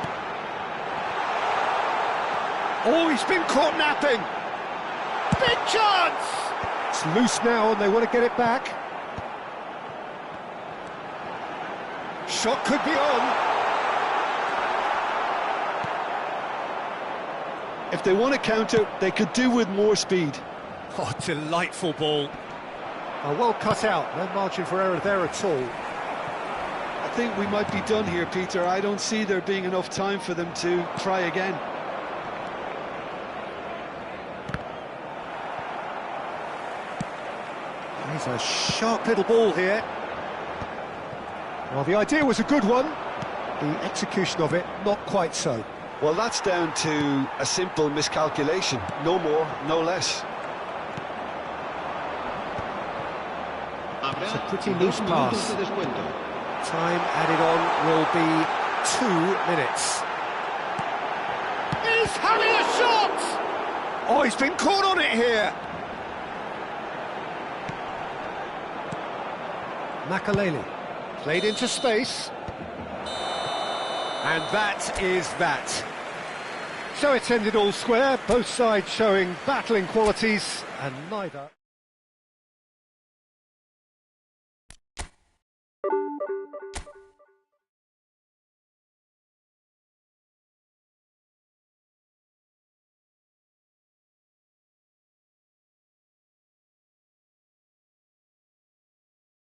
Oh, he's been caught napping. Big chance! It's loose now and they want to get it back. Shot could be on. If they want to counter, they could do with more speed. Oh, delightful ball. Oh, well cut out, no margin for error there at all. I think we might be done here, Peter. I don't see there being enough time for them to try again. He's a sharp little ball here. Well, the idea was a good one. The execution of it, not quite so. Well, that's down to a simple miscalculation. No more, no less. It's a pretty loose pass. Time added on will be 2 minutes. He's having a shot! Oh, he's been caught on it here. Makaleli played into space. And that is that. So it's ended all square, both sides showing battling qualities, and neither...